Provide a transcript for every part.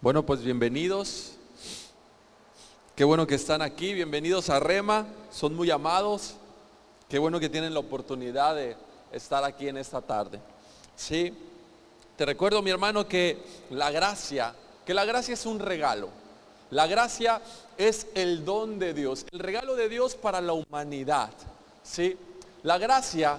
Bueno, pues bienvenidos. Qué bueno que están aquí. Bienvenidos a Rema. Son muy amados. Qué bueno que tienen la oportunidad de estar aquí en esta tarde. Sí. Te recuerdo, mi hermano, que la gracia es un regalo. La gracia es el don de Dios, el regalo de Dios para la humanidad. Sí. La gracia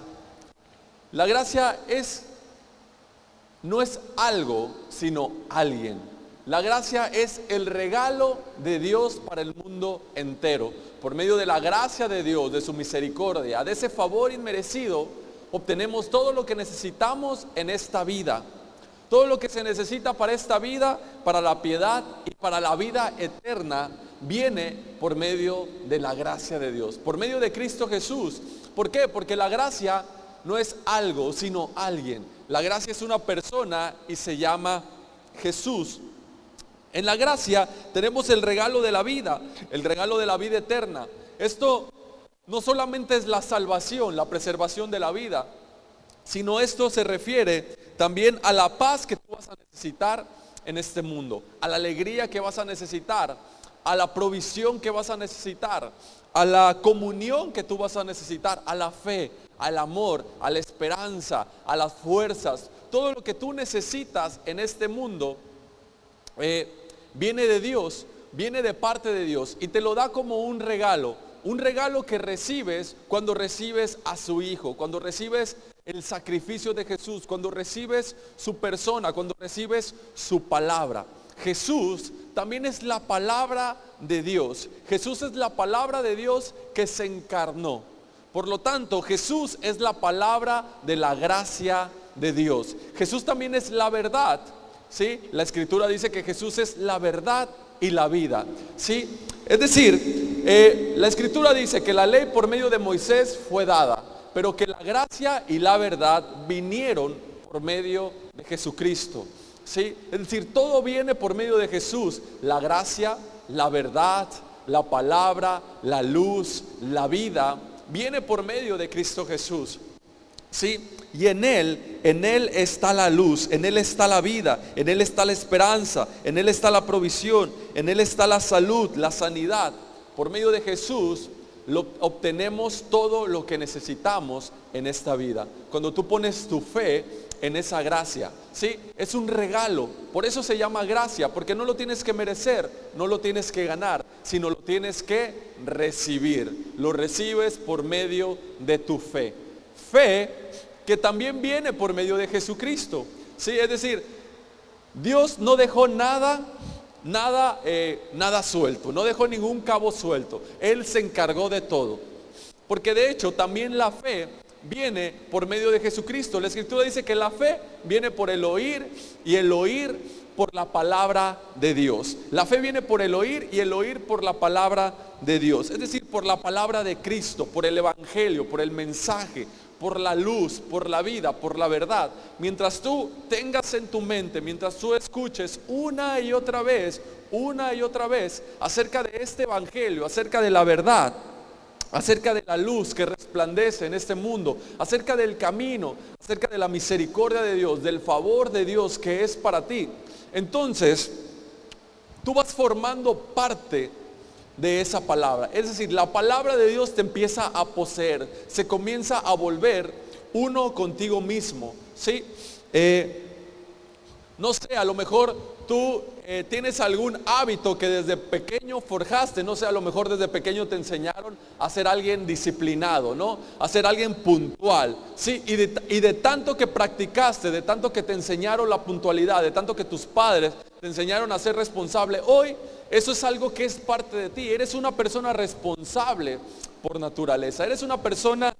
no es algo, sino alguien. La gracia es el regalo de Dios para el mundo entero. Por medio de la gracia de Dios, de su misericordia, de ese favor inmerecido, obtenemos todo lo que necesitamos en esta vida. Todo lo que se necesita para esta vida, para la piedad y para la vida eterna, viene por medio de la gracia de Dios, por medio de Cristo Jesús. ¿Por qué? Porque la gracia no es algo, sino alguien. La gracia es una persona y se llama Jesús. En la gracia tenemos el regalo de la vida eterna. Esto no solamente es la salvación, la preservación de la vida, sino esto se refiere también a la paz que tú vas a necesitar en este mundo, a la alegría que vas a necesitar, a la provisión que vas a necesitar, a la comunión que tú vas a necesitar, a la fe, al amor, a la esperanza, a las fuerzas. Todo lo que tú necesitas en este mundo viene de Dios, viene de parte de Dios y te lo da como un regalo que recibes cuando recibes a su Hijo, cuando recibes el sacrificio de Jesús, cuando recibes su persona, cuando recibes su palabra. Jesús también es la palabra de Dios. Jesús es la palabra de Dios que se encarnó. Por lo tanto, Jesús es la palabra de la gracia de Dios. Jesús también es la verdad. ¿Sí? La Escritura dice que Jesús es la verdad y la vida. ¿Sí? Es decir, la Escritura dice que la ley por medio de Moisés fue dada, pero que la gracia y la verdad vinieron por medio de Jesucristo. ¿Sí? Es decir, todo viene por medio de Jesús. La gracia, la verdad, la palabra, la luz, la vida, viene por medio de Cristo Jesús. ¿Sí? Y en Él está la luz, en Él está la vida, en Él está la esperanza, en Él está la provisión, en Él está la salud, la sanidad. Por medio de Jesús obtenemos todo lo que necesitamos en esta vida. Cuando tú pones tu fe en esa gracia, ¿sí? Es un regalo, por eso se llama gracia, porque no lo tienes que merecer, no lo tienes que ganar, sino lo tienes que recibir. Lo recibes por medio de tu fe. Fe que también viene por medio de Jesucristo. ¿Sí? Es decir, Dios no dejó nada suelto, no dejó ningún cabo suelto. Él se encargó de todo. Porque de hecho también la fe viene por medio de Jesucristo. La Escritura dice que la fe viene por el oír y el oír por la palabra de Dios. La fe viene por el oír y el oír por la palabra de Dios. Es decir, por la palabra de Cristo, por el evangelio, por el mensaje, por la luz, por la vida, por la verdad. Mientras tú tengas en tu mente, mientras tú escuches una y otra vez acerca de este evangelio, acerca de la verdad, acerca de la luz que resplandece en este mundo, acerca del camino, acerca de la misericordia de Dios, del favor de Dios que es para ti, entonces tú vas formando parte de esa palabra. Es decir, la palabra de Dios te empieza a poseer, se comienza a volver uno contigo mismo. ¿Sí? No sé, a lo mejor tú tienes algún hábito que desde pequeño forjaste. No sé, a lo mejor desde pequeño te enseñaron a ser alguien disciplinado, ¿no? A ser alguien puntual. ¿Sí? Y de tanto que practicaste, de tanto que te enseñaron la puntualidad, de tanto que tus padres te enseñaron a ser responsable, hoy eso es algo que es parte de ti. Eres una persona responsable por naturaleza. Eres una persona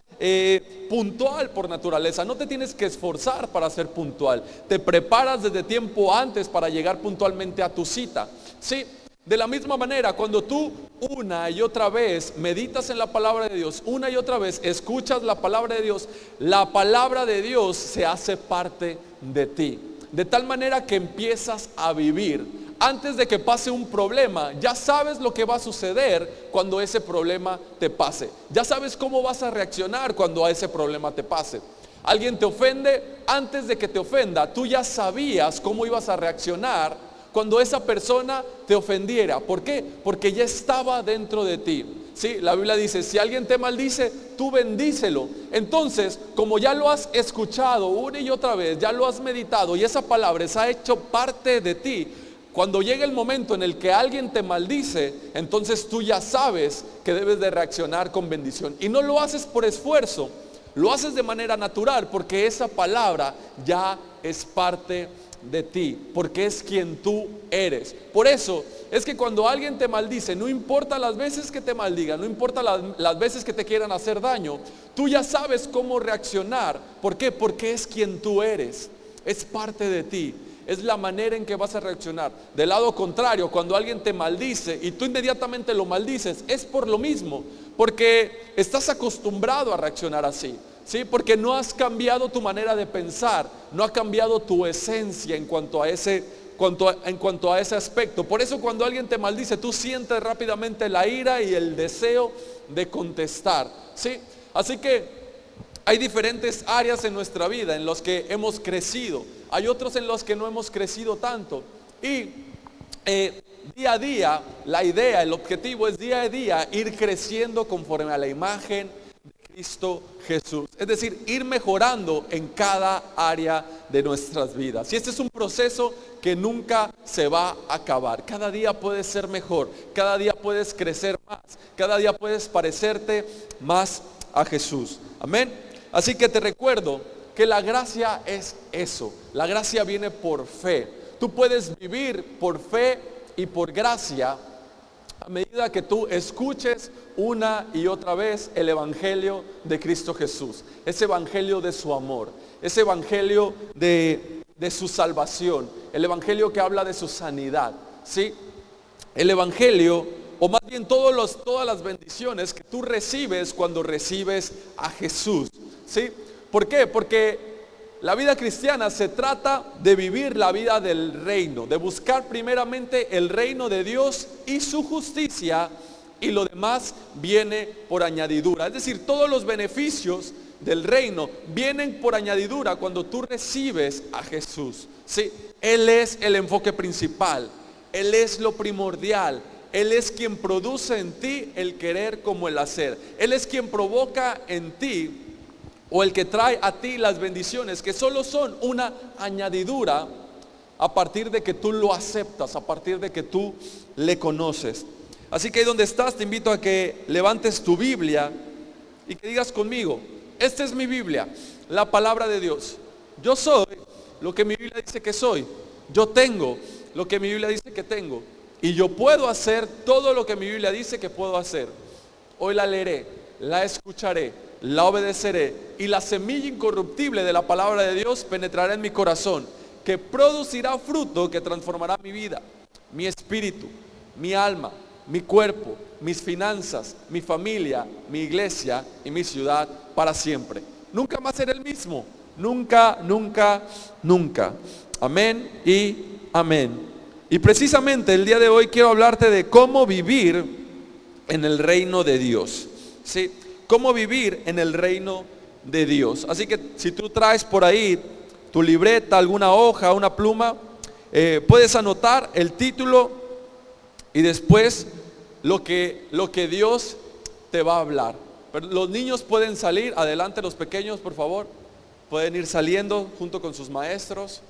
puntual por naturaleza. No te tienes que esforzar para ser puntual. Te preparas desde tiempo antes para llegar puntualmente a tu cita. ¿Sí? De la misma manera, cuando tú una y otra vez meditas en la palabra de Dios, una y otra vez escuchas la palabra de Dios, la palabra de Dios se hace parte de ti. De tal manera que empiezas a vivir. Antes de que pase un problema, ya sabes lo que va a suceder cuando ese problema te pase. Ya sabes cómo vas a reaccionar cuando a ese problema te pase. Alguien te ofende, antes de que te ofenda, tú ya sabías cómo ibas a reaccionar cuando esa persona te ofendiera. ¿Por qué? Porque ya estaba dentro de ti. Sí, la Biblia dice, si alguien te maldice, tú bendícelo. Entonces, como ya lo has escuchado una y otra vez, ya lo has meditado y esa palabra se ha hecho parte de ti, cuando llega el momento en el que alguien te maldice, entonces tú ya sabes que debes de reaccionar con bendición. Y no lo haces por esfuerzo, lo haces de manera natural, porque esa palabra ya es parte de ti, porque es quien tú eres. Por eso es que cuando alguien te maldice, no importa las veces que te maldigan, no importa las veces que te quieran hacer daño, tú ya sabes cómo reaccionar. ¿Por qué? Porque es quien tú eres, es parte de ti. Es la manera en que vas a reaccionar. Del lado contrario, cuando alguien te maldice y tú inmediatamente lo maldices, es por lo mismo, porque estás acostumbrado a reaccionar así, ¿sí? Porque no has cambiado tu manera de pensar, no ha cambiado tu esencia en cuanto a ese aspecto. Por eso cuando alguien te maldice, tú sientes rápidamente la ira y el deseo de contestar, ¿sí? Así que hay diferentes áreas en nuestra vida en las que hemos crecido. Hay otros en los que no hemos crecido tanto. Y día a día, la idea, el objetivo es día a día ir creciendo conforme a la imagen de Cristo Jesús. Es decir, ir mejorando en cada área de nuestras vidas. Y este es un proceso que nunca se va a acabar. Cada día puedes ser mejor, cada día puedes crecer más, cada día puedes parecerte más a Jesús. Amén. Así que te recuerdo que la gracia es eso. La gracia viene por fe. Tú puedes vivir por fe y por gracia a medida que tú escuches una y otra vez el evangelio de Cristo Jesús. Ese evangelio de su amor. Ese evangelio de su salvación. El evangelio que habla de su sanidad. ¿Sí? El evangelio, o más bien todas las bendiciones que tú recibes cuando recibes a Jesús. ¿Sí? ¿Por qué? Porque la vida cristiana se trata de vivir la vida del reino, de buscar primeramente el reino de Dios y su justicia, y lo demás viene por añadidura. Es decir, todos los beneficios del reino vienen por añadidura cuando tú recibes a Jesús. ¿Sí? Él es el enfoque principal, Él es lo primordial. Él es quien produce en ti el querer como el hacer. Él es quien provoca en ti, o el que trae a ti las bendiciones, que solo son una añadidura a partir de que tú lo aceptas, a partir de que tú le conoces. Así que ahí donde estás, te invito a que levantes tu Biblia y que digas conmigo: esta es mi Biblia, la palabra de Dios. Yo soy lo que mi Biblia dice que soy. Yo tengo lo que mi Biblia dice que tengo. Y yo puedo hacer todo lo que mi Biblia dice que puedo hacer. Hoy la leeré, la escucharé, la obedeceré, y la semilla incorruptible de la palabra de Dios penetrará en mi corazón, que producirá fruto que transformará mi vida, mi espíritu, mi alma, mi cuerpo, mis finanzas, mi familia, mi iglesia y mi ciudad para siempre. Nunca más seré el mismo. Nunca, nunca, nunca. Amén y amén. Y precisamente el día de hoy quiero hablarte de cómo vivir en el reino de Dios. ¿Sí? Cómo vivir en el reino de Dios. Así que si tú traes por ahí tu libreta, alguna hoja, una pluma, puedes anotar el título y después lo que Dios te va a hablar. Pero los niños pueden salir, adelante los pequeños, por favor. Pueden ir saliendo junto con sus maestros.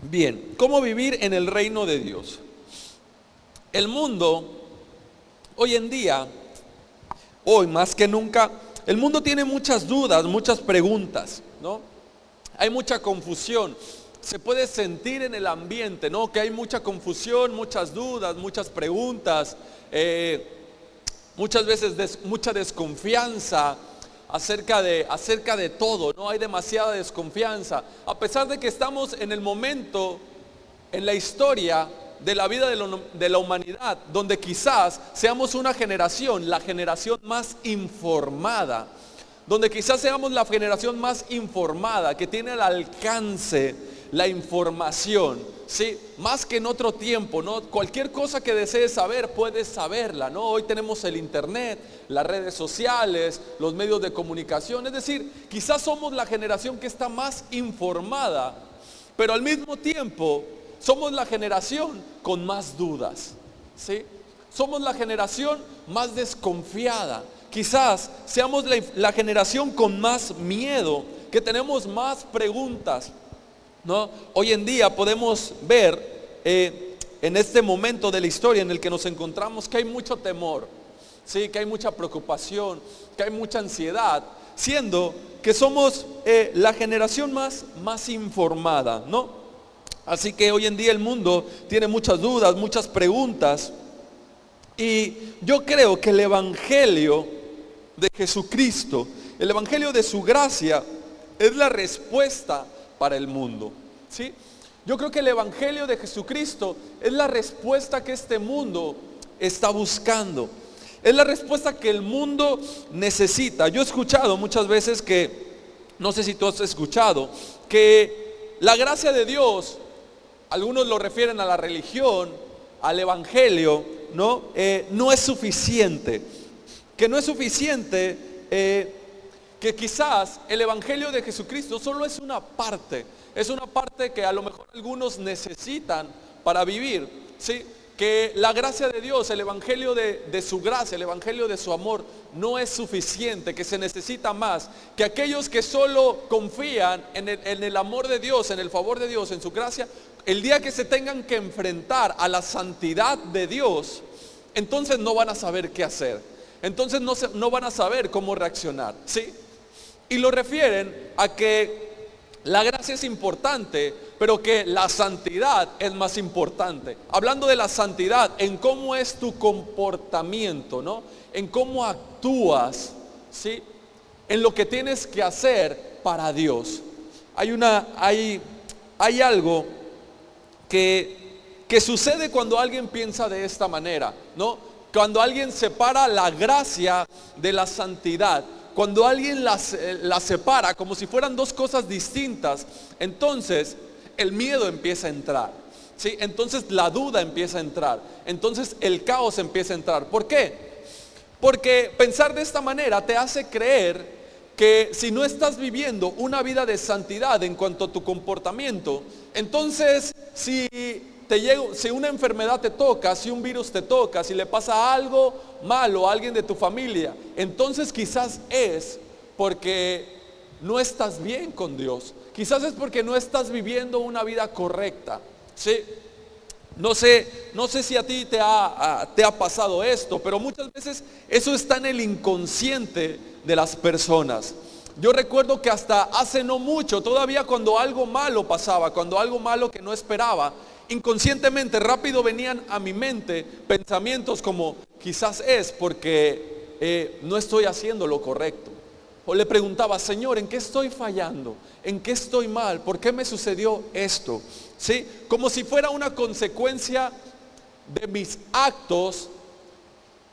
Bien, ¿cómo vivir en el reino de Dios? El mundo, hoy en día, hoy más que nunca, el mundo tiene muchas dudas, muchas preguntas, ¿no? Hay mucha confusión. Se puede sentir en el ambiente, ¿no? Que hay mucha confusión, muchas dudas, muchas preguntas, muchas veces mucha desconfianza acerca de todo, ¿no? Hay demasiada desconfianza, a pesar de que estamos en el momento, en la historia de la vida de la humanidad, donde quizás seamos una generación, la generación más informada, donde quizás seamos la generación más informada, que tiene al alcance la información, ¿sí? Más que en otro tiempo, ¿no? Cualquier cosa que desees saber, puedes saberla, ¿no? Hoy tenemos el internet, las redes sociales, los medios de comunicación. Es decir, quizás somos la generación que está más informada, pero al mismo tiempo somos la generación con más dudas, ¿sí? Somos la generación más desconfiada. Quizás seamos la generación con más miedo, que tenemos más preguntas, ¿no? Hoy en día podemos ver en este momento de la historia en el que nos encontramos que hay mucho temor, ¿sí? Que hay mucha preocupación, que hay mucha ansiedad, siendo que somos la generación más informada, ¿no? Así que hoy en día el mundo tiene muchas dudas, muchas preguntas, y yo creo que el evangelio de Jesucristo, el evangelio de su gracia, es la respuesta para el mundo, ¿sí? Yo creo que el evangelio de Jesucristo es la respuesta que este mundo está buscando. Es la respuesta que el mundo necesita. Yo he escuchado muchas veces que, no sé si tú has escuchado, que la gracia de Dios, algunos lo refieren a la religión, al evangelio, ¿no? No es suficiente. Que no es suficiente, que quizás el evangelio de Jesucristo solo es una parte que a lo mejor algunos necesitan para vivir, ¿sí? Que la gracia de Dios, el evangelio de su gracia, el evangelio de su amor no es suficiente, que se necesita más, que aquellos que solo confían en el amor de Dios, en el favor de Dios, en su gracia, el día que se tengan que enfrentar a la santidad de Dios, entonces no van a saber qué hacer, entonces no van a saber cómo reaccionar, ¿sí? Y lo refieren a que la gracia es importante, pero que la santidad es más importante. Hablando de la santidad, en cómo es tu comportamiento, ¿no? En cómo actúas, ¿sí? En lo que tienes que hacer para Dios. Hay algo que sucede cuando alguien piensa de esta manera, ¿no? Cuando alguien separa la gracia de la santidad. Cuando alguien la separa como si fueran dos cosas distintas, entonces el miedo empieza a entrar, ¿sí? Entonces la duda empieza a entrar, entonces el caos empieza a entrar. ¿Por qué? Porque pensar de esta manera te hace creer que si no estás viviendo una vida de santidad en cuanto a tu comportamiento, entonces si una enfermedad te toca, si un virus te toca, si le pasa algo malo a alguien de tu familia, entonces quizás es porque no estás bien con Dios. Quizás es porque no estás viviendo una vida correcta, ¿sí? No sé si a ti te ha pasado esto, pero muchas veces eso está en el inconsciente de las personas. Yo recuerdo que hasta hace no mucho, todavía cuando algo malo pasaba, cuando algo malo que no esperaba, inconscientemente rápido venían a mi mente pensamientos como, quizás es porque no estoy haciendo lo correcto. O le preguntaba, Señor, ¿en qué estoy fallando? ¿En qué estoy mal? ¿Por qué me sucedió esto? ¿Sí? Como si fuera una consecuencia de mis actos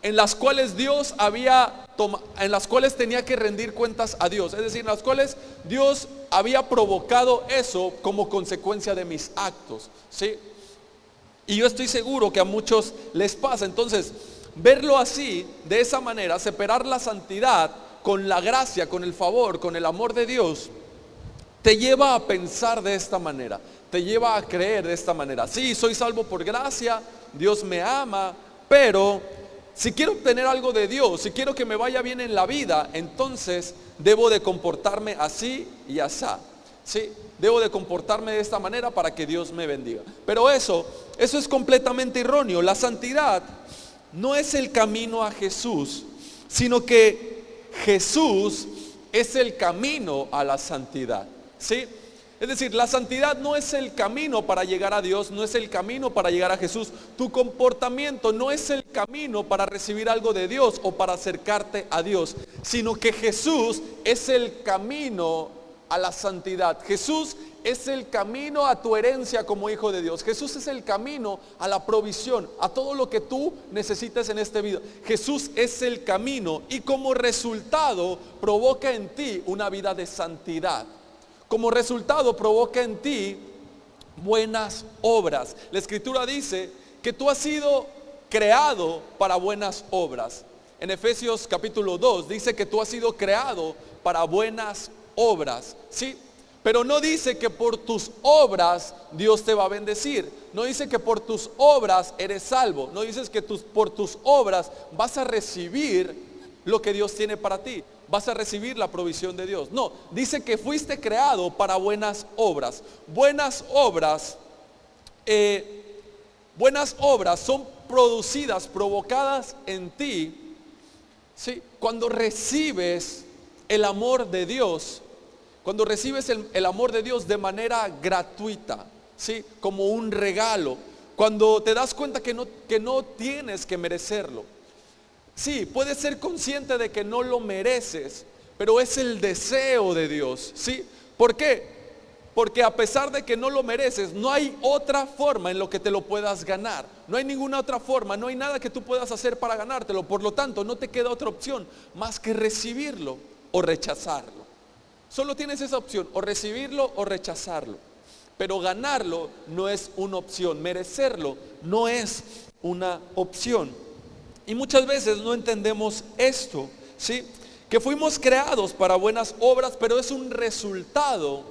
en las cuales en las cuales tenía que rendir cuentas a Dios. Es decir, en las cuales Dios había provocado eso como consecuencia de mis actos, ¿sí? Y yo estoy seguro que a muchos les pasa. Entonces, verlo así, de esa manera, separar la santidad con la gracia, con el favor, con el amor de Dios, te lleva a pensar de esta manera, te lleva a creer de esta manera. Sí, soy salvo por gracia, Dios me ama, pero si quiero obtener algo de Dios, si quiero que me vaya bien en la vida, entonces debo de comportarme así y asá, ¿sí? Debo de comportarme de esta manera para que Dios me bendiga. Pero eso es completamente erróneo. La santidad no es el camino a Jesús, sino que Jesús es el camino a la santidad, ¿sí? Es decir, la santidad no es el camino para llegar a Dios, no es el camino para llegar a Jesús. Tu comportamiento no es el camino para recibir algo de Dios o para acercarte a Dios, sino que Jesús es el camino a la santidad. Jesús es el camino a tu herencia como hijo de Dios. Jesús es el camino a la provisión, a todo lo que tú necesites en este vida. Jesús es el camino y como resultado provoca en ti una vida de santidad. Como resultado provoca en ti buenas obras. La Escritura dice que tú has sido creado para buenas obras. En Efesios capítulo 2 dice que tú has sido creado para buenas obras, ¿sí? Pero no dice que por tus obras Dios te va a bendecir. No dice que por tus obras eres salvo. No dices que por tus obras vas a recibir lo que Dios tiene para ti. Vas a recibir la provisión de Dios. No, dice que fuiste creado para buenas obras. Buenas obras son producidas, provocadas en ti, ¿sí? Cuando recibes el amor de Dios, cuando recibes el amor de Dios de manera gratuita, ¿sí? Como un regalo, cuando te das cuenta que no tienes que merecerlo. Sí, puedes ser consciente de que no lo mereces, pero es el deseo de Dios, ¿sí? ¿Por qué? Porque a pesar de que no lo mereces, no hay otra forma en lo que te lo puedas ganar. No hay ninguna otra forma, no hay nada que tú puedas hacer para ganártelo. Por lo tanto, no te queda otra opción más que recibirlo o rechazarlo. Solo tienes esa opción, o recibirlo o rechazarlo. Pero ganarlo no es una opción, merecerlo no es una opción. Y muchas veces no entendemos esto, ¿sí? Que fuimos creados para buenas obras, pero es un resultado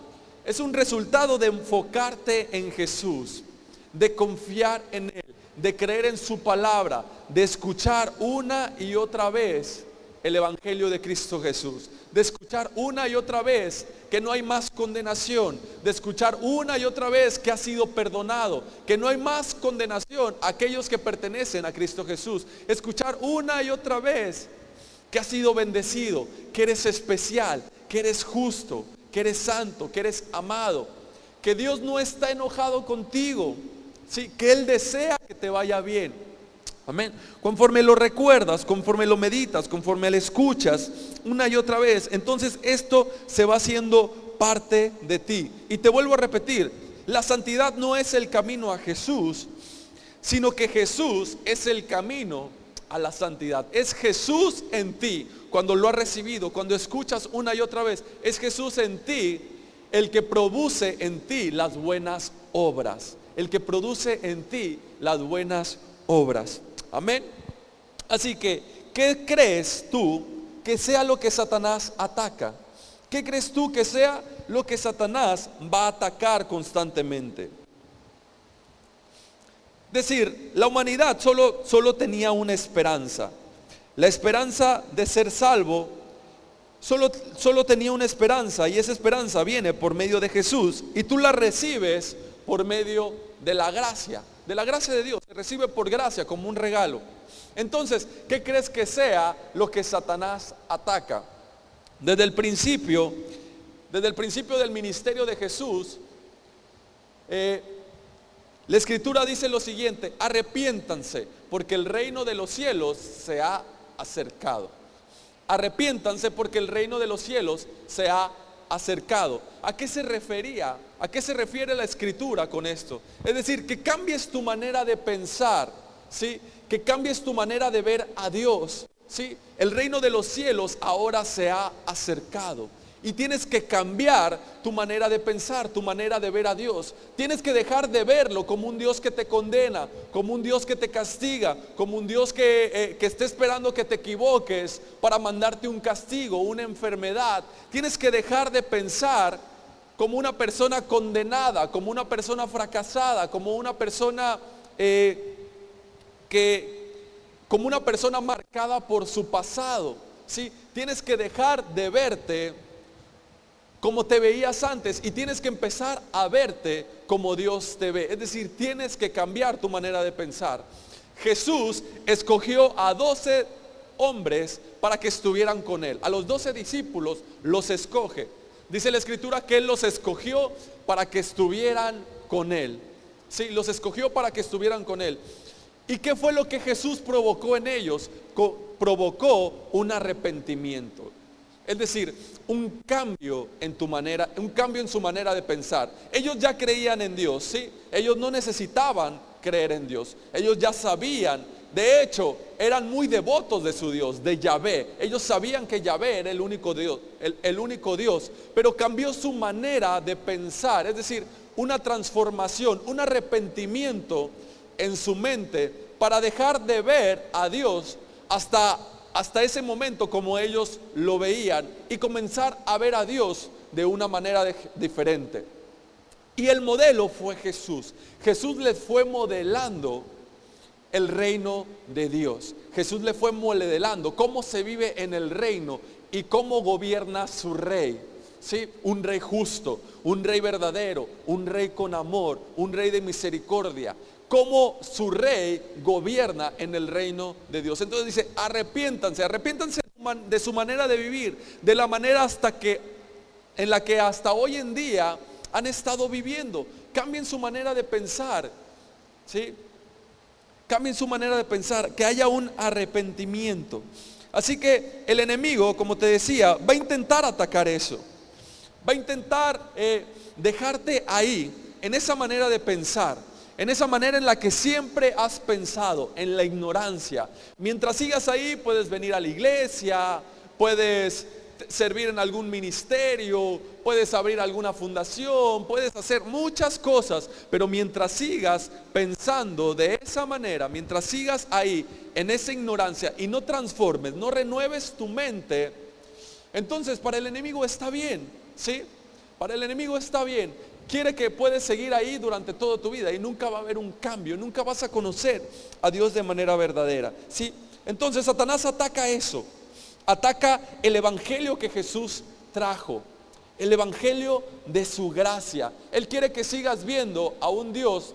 de enfocarte en Jesús, de confiar en Él, de creer en su palabra, de escuchar una y otra vez el evangelio de Cristo Jesús, de escuchar una y otra vez que no hay más condenación, de escuchar una y otra vez que has sido perdonado, que no hay más condenación a aquellos que pertenecen a Cristo Jesús, escuchar una y otra vez que has sido bendecido, que eres especial, que eres justo, que eres santo, que eres amado, que Dios no está enojado contigo, ¿sí? Que Él desea que te vaya bien. Amén. Conforme lo recuerdas, conforme lo meditas, conforme lo escuchas una y otra vez, entonces esto se va haciendo parte de ti. Y te vuelvo a repetir, la santidad no es el camino a Jesús, sino que Jesús es el camino a la santidad. Es Jesús en ti, cuando lo has recibido, cuando escuchas una y otra vez, es Jesús en ti el que produce en ti las buenas obras, el que produce en ti las buenas obras. Amén. Así que, ¿qué crees tú que sea lo que Satanás ataca? ¿Qué crees tú que sea lo que Satanás va a atacar constantemente? Es decir, la humanidad solo tenía una esperanza. La esperanza de ser salvo solo tenía una esperanza, y esa esperanza viene por medio de Jesús, y tú la recibes por medio de la gracia de Dios. Se recibe por gracia como un regalo. Entonces, ¿qué crees que sea lo que Satanás ataca? Desde el principio del ministerio de Jesús, la Escritura dice lo siguiente: arrepiéntanse, porque el reino de los cielos se ha acercado. Arrepiéntanse porque el reino de los cielos se ha acercado. ¿A qué se refería? ¿A qué se refiere la Escritura con esto? Es decir, que cambies tu manera de pensar, ¿sí? Que cambies tu manera de ver a Dios, ¿sí? El reino de los cielos ahora se ha acercado. Y tienes que cambiar tu manera de pensar, tu manera de ver a Dios. Tienes que dejar de verlo como un Dios que te condena, como un Dios que te castiga, como un Dios que esté esperando que te equivoques para mandarte un castigo, una enfermedad. Tienes que dejar de pensar como una persona condenada, como una persona fracasada, como una persona como una persona marcada por su pasado, ¿sí? Tienes que dejar de verte como te veías antes y tienes que empezar a verte como Dios te ve. Es decir, tienes que cambiar tu manera de pensar. Jesús escogió a 12 hombres para que estuvieran con Él. A los 12 discípulos los escoge. Dice la Escritura que Él los escogió para que estuvieran con Él. Sí, los escogió para que estuvieran con Él. ¿Y qué fue lo que Jesús provocó en ellos? Provocó un arrepentimiento. Es decir, un cambio en su manera de pensar. Ellos ya creían en Dios, ¿sí? Ellos no necesitaban creer en Dios. Ellos ya sabían, de hecho, eran muy devotos de su Dios, de Yahvé. Ellos sabían que Yahvé era el único Dios, el único Dios, pero cambió su manera de pensar. Es decir, una transformación, un arrepentimiento en su mente para dejar de ver a Dios hasta ese momento como ellos lo veían y comenzar a ver a Dios de una manera diferente. Y el modelo fue Jesús. Jesús les fue modelando el reino de Dios. Jesús les fue modelando cómo se vive en el reino y cómo gobierna su rey. ¿Sí? Un rey justo, un rey verdadero, un rey con amor, un rey de misericordia. Cómo su rey gobierna en el reino de Dios. Entonces dice, arrepiéntanse de su manera de vivir, de la manera en la que hasta hoy en día han estado viviendo. Cambien su manera de pensar, ¿sí? Cambien su manera de pensar, que haya un arrepentimiento. Así que el enemigo, como te decía, va a intentar atacar eso. Va a intentar dejarte ahí, en esa manera de pensar, en esa manera en la que siempre has pensado, en la ignorancia. Mientras sigas ahí, puedes venir a la iglesia, puedes servir en algún ministerio, puedes abrir alguna fundación, puedes hacer muchas cosas, pero mientras sigas pensando de esa manera, mientras sigas ahí, en esa ignorancia y no transformes, no renueves tu mente, entonces para el enemigo está bien. ¿Sí? Para el enemigo está bien. Quiere que puedes seguir ahí durante toda tu vida y nunca va a haber un cambio, nunca vas a conocer a Dios de manera verdadera. ¿Sí? Entonces Satanás ataca eso. Ataca el evangelio que Jesús trajo, el evangelio de su gracia. Él quiere que sigas viendo a un Dios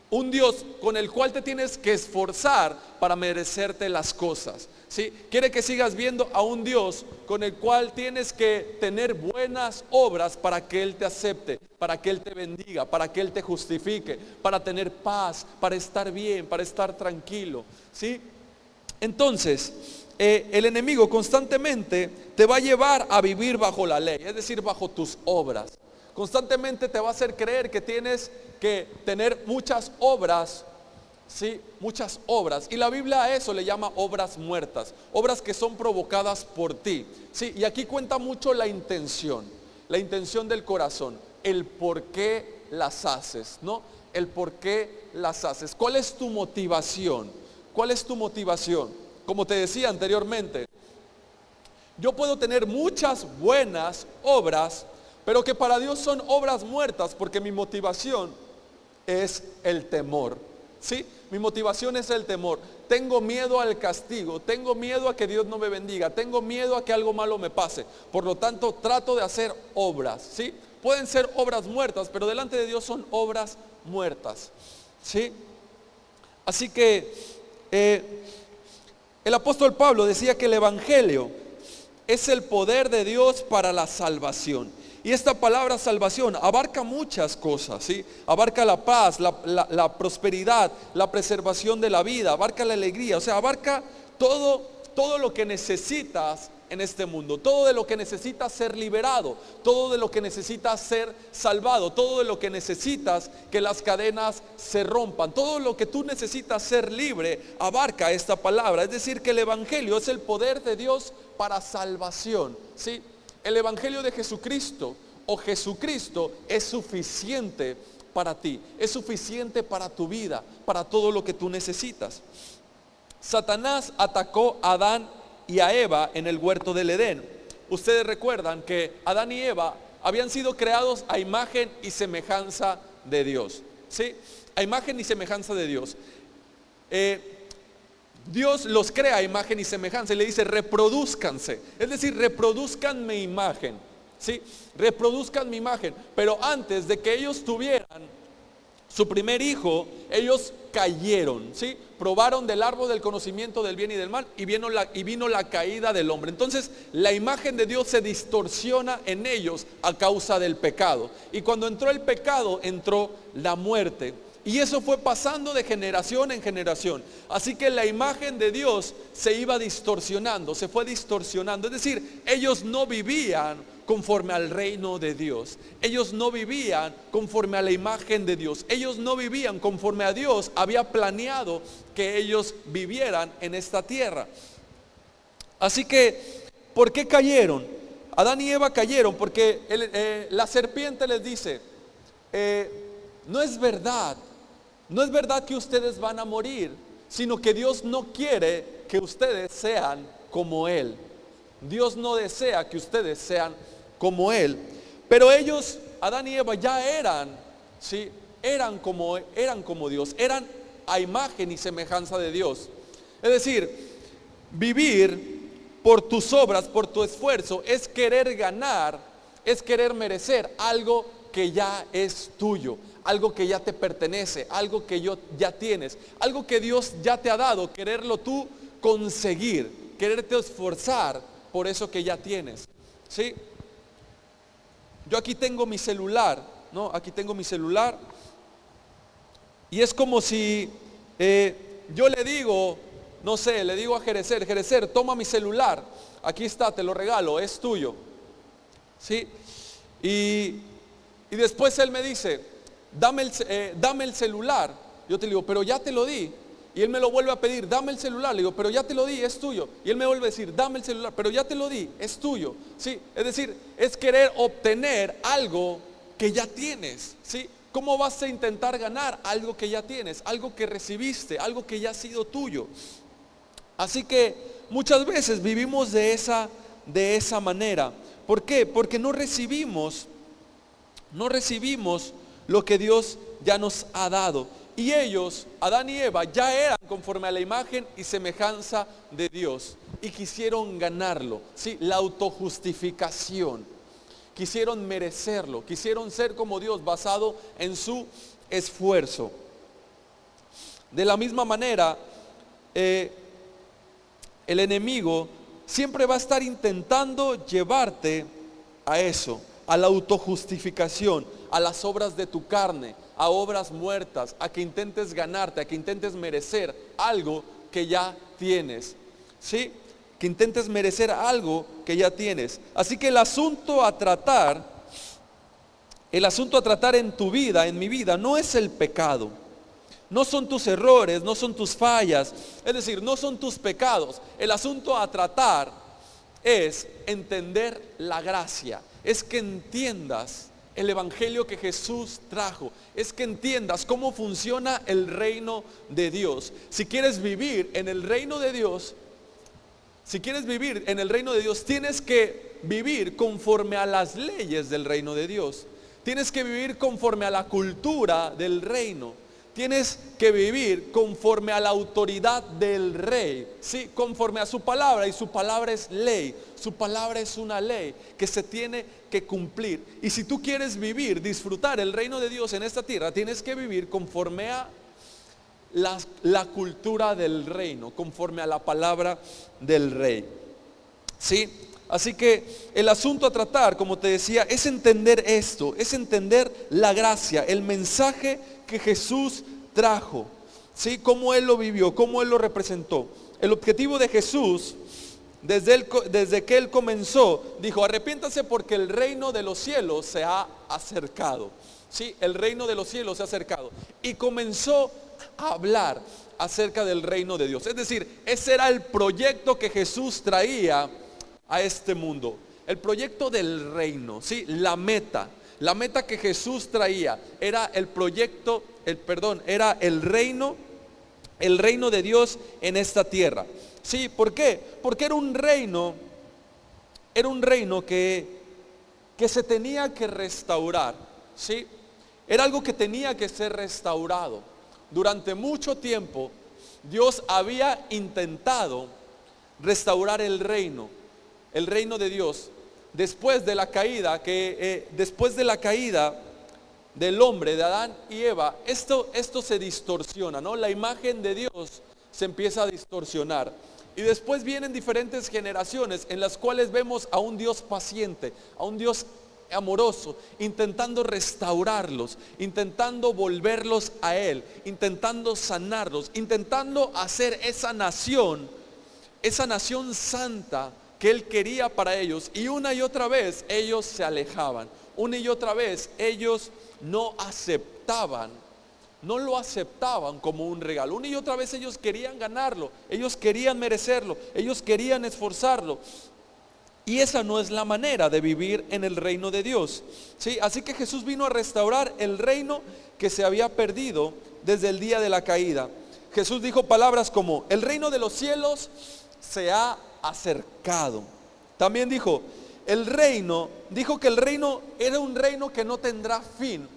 un Dios con el cual te tienes que esforzar para merecerte las cosas. ¿Sí? Quiere que sigas viendo a un Dios con el cual tienes que tener buenas obras para que Él te acepte, para que Él te bendiga, para que Él te justifique, para tener paz, para estar bien, para estar tranquilo. ¿Sí? Entonces, el enemigo constantemente te va a llevar a vivir bajo la ley, es decir, bajo tus obras. Constantemente te va a hacer creer que tienes que tener muchas obras. Sí, muchas obras, y la Biblia a eso le llama obras muertas, obras que son provocadas por ti. Sí, y aquí cuenta mucho la intención del corazón, el por qué las haces, ¿no? El por qué las haces. ¿Cuál es tu motivación? ¿Cuál es tu motivación? Como te decía anteriormente, yo puedo tener muchas buenas obras, pero que para Dios son obras muertas, porque mi motivación es el temor. ¿Sí? Mi motivación es el temor. Tengo miedo al castigo, tengo miedo a que Dios no me bendiga, tengo miedo a que algo malo me pase. Por lo tanto, trato de hacer obras. ¿Sí? Pueden ser obras muertas, pero delante de Dios son obras muertas. ¿Sí? Así que el apóstol Pablo decía que el evangelio es el poder de Dios para la salvación. Y esta palabra salvación abarca muchas cosas, ¿sí? Abarca la paz, la prosperidad, la preservación de la vida, abarca la alegría, o sea, abarca todo lo que necesitas en este mundo, todo de lo que necesitas ser liberado, todo de lo que necesitas ser salvado, todo de lo que necesitas que las cadenas se rompan, todo lo que tú necesitas ser libre, abarca esta palabra. Es decir, que el evangelio es el poder de Dios para salvación, ¿sí? El evangelio de Jesucristo o Jesucristo es suficiente para ti, es suficiente para tu vida, para todo lo que tú necesitas. Satanás atacó a Adán y a Eva en el huerto del Edén. Ustedes recuerdan que Adán y Eva habían sido creados a imagen y semejanza de Dios, ¿sí? A imagen y semejanza de Dios. Dios los crea a imagen y semejanza y le dice reproduzcanse, es decir, reproduzcan mi imagen, ¿sí? Reproduzcan mi imagen. Pero antes de que ellos tuvieran su primer hijo, ellos cayeron, ¿sí? Probaron del árbol del conocimiento del bien y del mal y vino la caída del hombre. Entonces la imagen de Dios se distorsiona en ellos a causa del pecado. Y cuando entró el pecado, entró la muerte. Y eso fue pasando de generación en generación. Así que la imagen de Dios se iba distorsionando, se fue distorsionando. Es decir, ellos no vivían conforme al reino de Dios. Ellos no vivían conforme a la imagen de Dios. Ellos no vivían conforme a Dios había planeado que ellos vivieran en esta tierra. Así que, ¿por qué cayeron? Adán y Eva cayeron porque la serpiente les dice, no es verdad. No es verdad que ustedes van a morir, sino que Dios no quiere que ustedes sean como Él. Dios no desea que ustedes sean como Él. Pero ellos, Adán y Eva, ya eran, ¿sí? Eran como Dios, eran a imagen y semejanza de Dios. Es decir, vivir por tus obras, por tu esfuerzo, es querer ganar, es querer merecer algo que ya es tuyo, algo que ya te pertenece, algo que ya tienes, algo que Dios ya te ha dado, quererlo tú conseguir, quererte esforzar por eso que ya tienes, ¿sí? Yo aquí tengo mi celular, ¿no? Aquí tengo mi celular y es como si yo le digo, no sé, le digo a Jerecer, toma mi celular, aquí está, te lo regalo, es tuyo, ¿sí? Y después él me dice, dame el celular. Yo te digo, pero ya te lo di. Y él me lo vuelve a pedir, dame el celular. Le digo, pero ya te lo di, es tuyo. Y él me vuelve a decir, dame el celular, pero ya te lo di, es tuyo. ¿Sí? Es decir, es querer obtener algo que ya tienes. ¿Sí? ¿Cómo vas a intentar ganar algo que ya tienes? Algo que recibiste, algo que ya ha sido tuyo. Así que muchas veces vivimos de esa manera. ¿Por qué? Porque no recibimos lo que Dios ya nos ha dado. Y ellos, Adán y Eva, ya eran conforme a la imagen y semejanza de Dios. Y quisieron ganarlo, ¿sí? La autojustificación. Quisieron merecerlo, quisieron ser como Dios basado en su esfuerzo. De la misma manera, el enemigo siempre va a estar intentando llevarte a eso, a la autojustificación, a las obras de tu carne, a obras muertas, a que intentes ganarte, a que intentes merecer algo que ya tienes, ¿sí? Que intentes merecer algo que ya tienes. Así que el asunto a tratar en tu vida, en mi vida, no es el pecado. No son tus errores, no son tus fallas, es decir, no son tus pecados. El asunto a tratar es entender la gracia, es que entiendas el evangelio que Jesús trajo, es que entiendas cómo funciona el reino de Dios. Si quieres vivir en el reino de Dios, tienes que vivir conforme a las leyes del reino de Dios. Tienes que vivir conforme a la cultura del reino. Tienes que vivir conforme a la autoridad del rey, ¿sí? Conforme a su palabra, y su palabra es ley. Su palabra es una ley que se tiene que cumplir. Y si tú quieres disfrutar el reino de Dios en esta tierra, tienes que vivir conforme a la cultura del reino, conforme a la palabra del rey, ¿sí? Así que el asunto a tratar, como te decía, es entender esto, es entender la gracia, el mensaje que Jesús trajo, ¿sí? Cómo Él lo vivió, cómo Él lo representó. El objetivo de Jesús, desde que Él comenzó, dijo, arrepiéntase porque el reino de los cielos se ha acercado, ¿sí? El reino de los cielos se ha acercado. Y comenzó a hablar acerca del reino de Dios. Es decir, ese era el proyecto que Jesús traía a este mundo, el proyecto del reino, ¿sí? La meta que Jesús traía era era el reino de Dios en esta tierra. ¿Sí? ¿Por qué? Porque era un reino que se tenía que restaurar, ¿sí? Era algo que tenía que ser restaurado. Durante mucho tiempo Dios había intentado restaurar el reino de Dios. Después de la caída del hombre, de Adán y Eva, esto se distorsiona, ¿no? La imagen de Dios se empieza a distorsionar. Y después vienen diferentes generaciones en las cuales vemos a un Dios paciente, a un Dios amoroso, intentando restaurarlos, intentando volverlos a Él, intentando sanarlos, intentando hacer esa nación santa que Él quería para ellos. Y una y otra vez ellos se alejaban, una y otra vez ellos no lo aceptaban como un regalo. Una y otra vez ellos querían ganarlo, ellos querían merecerlo, ellos querían esforzarlo. Y esa no es la manera de vivir en el reino de Dios, ¿sí? Así que Jesús vino a restaurar el reino que se había perdido desde el día de la caída. Jesús dijo palabras como: el reino de los cielos se ha acercado. También dijo que el reino era un reino que no tendrá fin.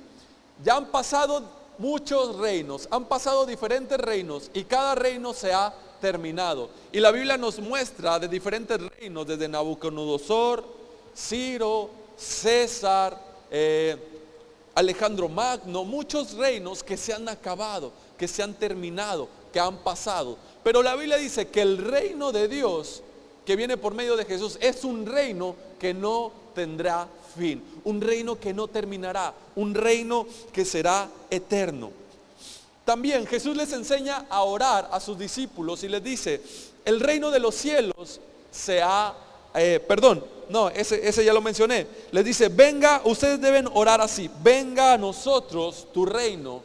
Ya han pasado muchos reinos, han pasado diferentes reinos y cada reino se ha terminado. Y la Biblia nos muestra de diferentes reinos, desde Nabucodonosor, Ciro, César, Alejandro Magno, muchos reinos que se han acabado, que se han terminado, que han pasado. Pero la Biblia dice que el reino de Dios, que viene por medio de Jesús, es un reino que no tendrá fin, un reino que no terminará, un reino que será eterno. También Jesús les enseña a orar a sus discípulos y les dice: el reino de los cielos se ha, ese ya lo mencioné. Les dice: venga, ustedes deben orar así: venga a nosotros tu reino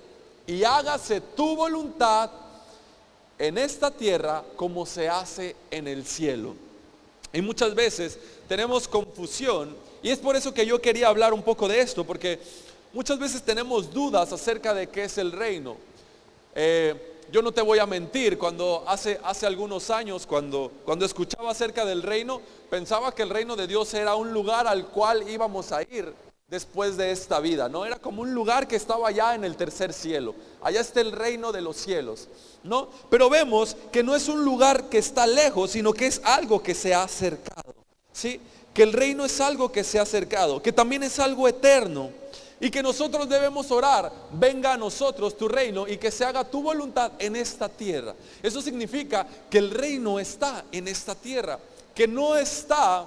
y hágase tu voluntad en esta tierra como se hace en el cielo. Y muchas veces tenemos confusión, y es por eso que yo quería hablar un poco de esto, porque muchas veces tenemos dudas acerca de qué es el reino. Yo no te voy a mentir, cuando hace algunos años, cuando escuchaba acerca del reino, pensaba que el reino de Dios era un lugar al cual íbamos a ir después de esta vida, ¿no? Era como un lugar que estaba allá en el tercer cielo. Allá está el reino de los cielos, ¿no? Pero vemos que no es un lugar que está lejos, sino que es algo que se ha acercado, ¿sí? Que el reino es algo que se ha acercado, que también es algo eterno. Y que nosotros debemos orar: venga a nosotros tu reino y que se haga tu voluntad en esta tierra. Eso significa que el reino está en esta tierra, que no está,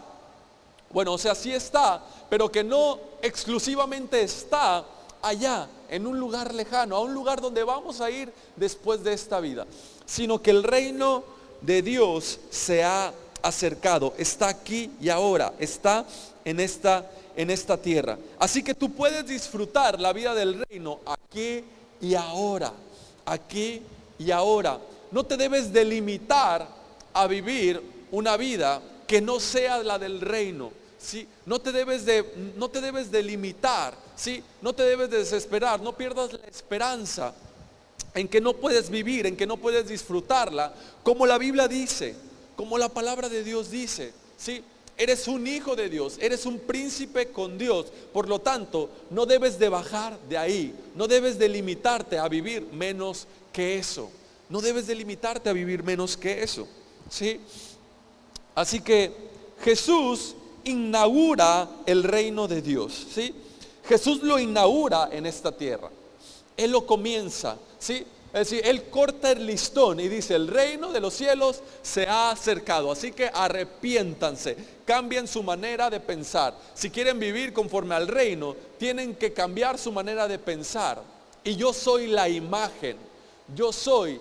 sí está, pero que no exclusivamente está allá, en un lugar lejano, a un lugar donde vamos a ir después de esta vida, sino que el reino de Dios se ha acercado, está aquí y ahora, está en esta tierra. Así que tú puedes disfrutar la vida del reino aquí y ahora, aquí y ahora. No te debes delimitar a vivir una vida que no sea la del reino, ¿sí? No te debes delimitar, ¿sí? No te debes de desesperar, no pierdas la esperanza en que no puedes vivir, en que no puedes disfrutarla, como la Biblia dice, como la palabra de Dios dice, ¿sí? Eres un hijo de Dios, eres un príncipe con Dios. Por lo tanto, no debes de bajar de ahí, no debes de limitarte a vivir menos que eso. No debes de limitarte a vivir menos que eso, ¿sí? Así que Jesús inaugura el reino de Dios, ¿sí? Jesús lo inaugura en esta tierra. Él lo comienza, ¿sí? Es decir, Él corta el listón y dice: el reino de los cielos se ha acercado, así que arrepiéntanse, cambien su manera de pensar. Si quieren vivir conforme al reino, tienen que cambiar su manera de pensar. Y yo soy la imagen, yo soy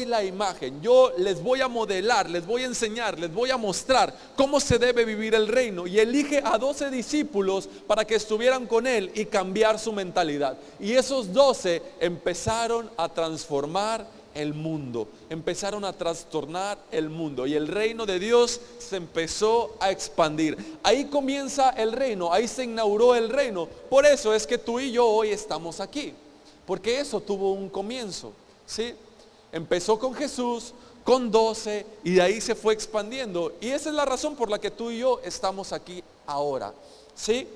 la imagen. Yo les voy a modelar, les voy a enseñar, les voy a mostrar cómo se debe vivir el reino. Y elige a 12 discípulos para que estuvieran con Él y cambiar su mentalidad. Y esos 12 empezaron a transformar el mundo, empezaron a trastornar el mundo, y el reino de Dios se empezó a expandir. Ahí comienza el reino, ahí se inauguró el reino. Por eso es que tú y yo hoy estamos aquí, porque eso tuvo un comienzo, ¿sí? Empezó con Jesús, con 12, y de ahí se fue expandiendo. Y esa es la razón por la que tú y yo estamos aquí ahora, ¿sí?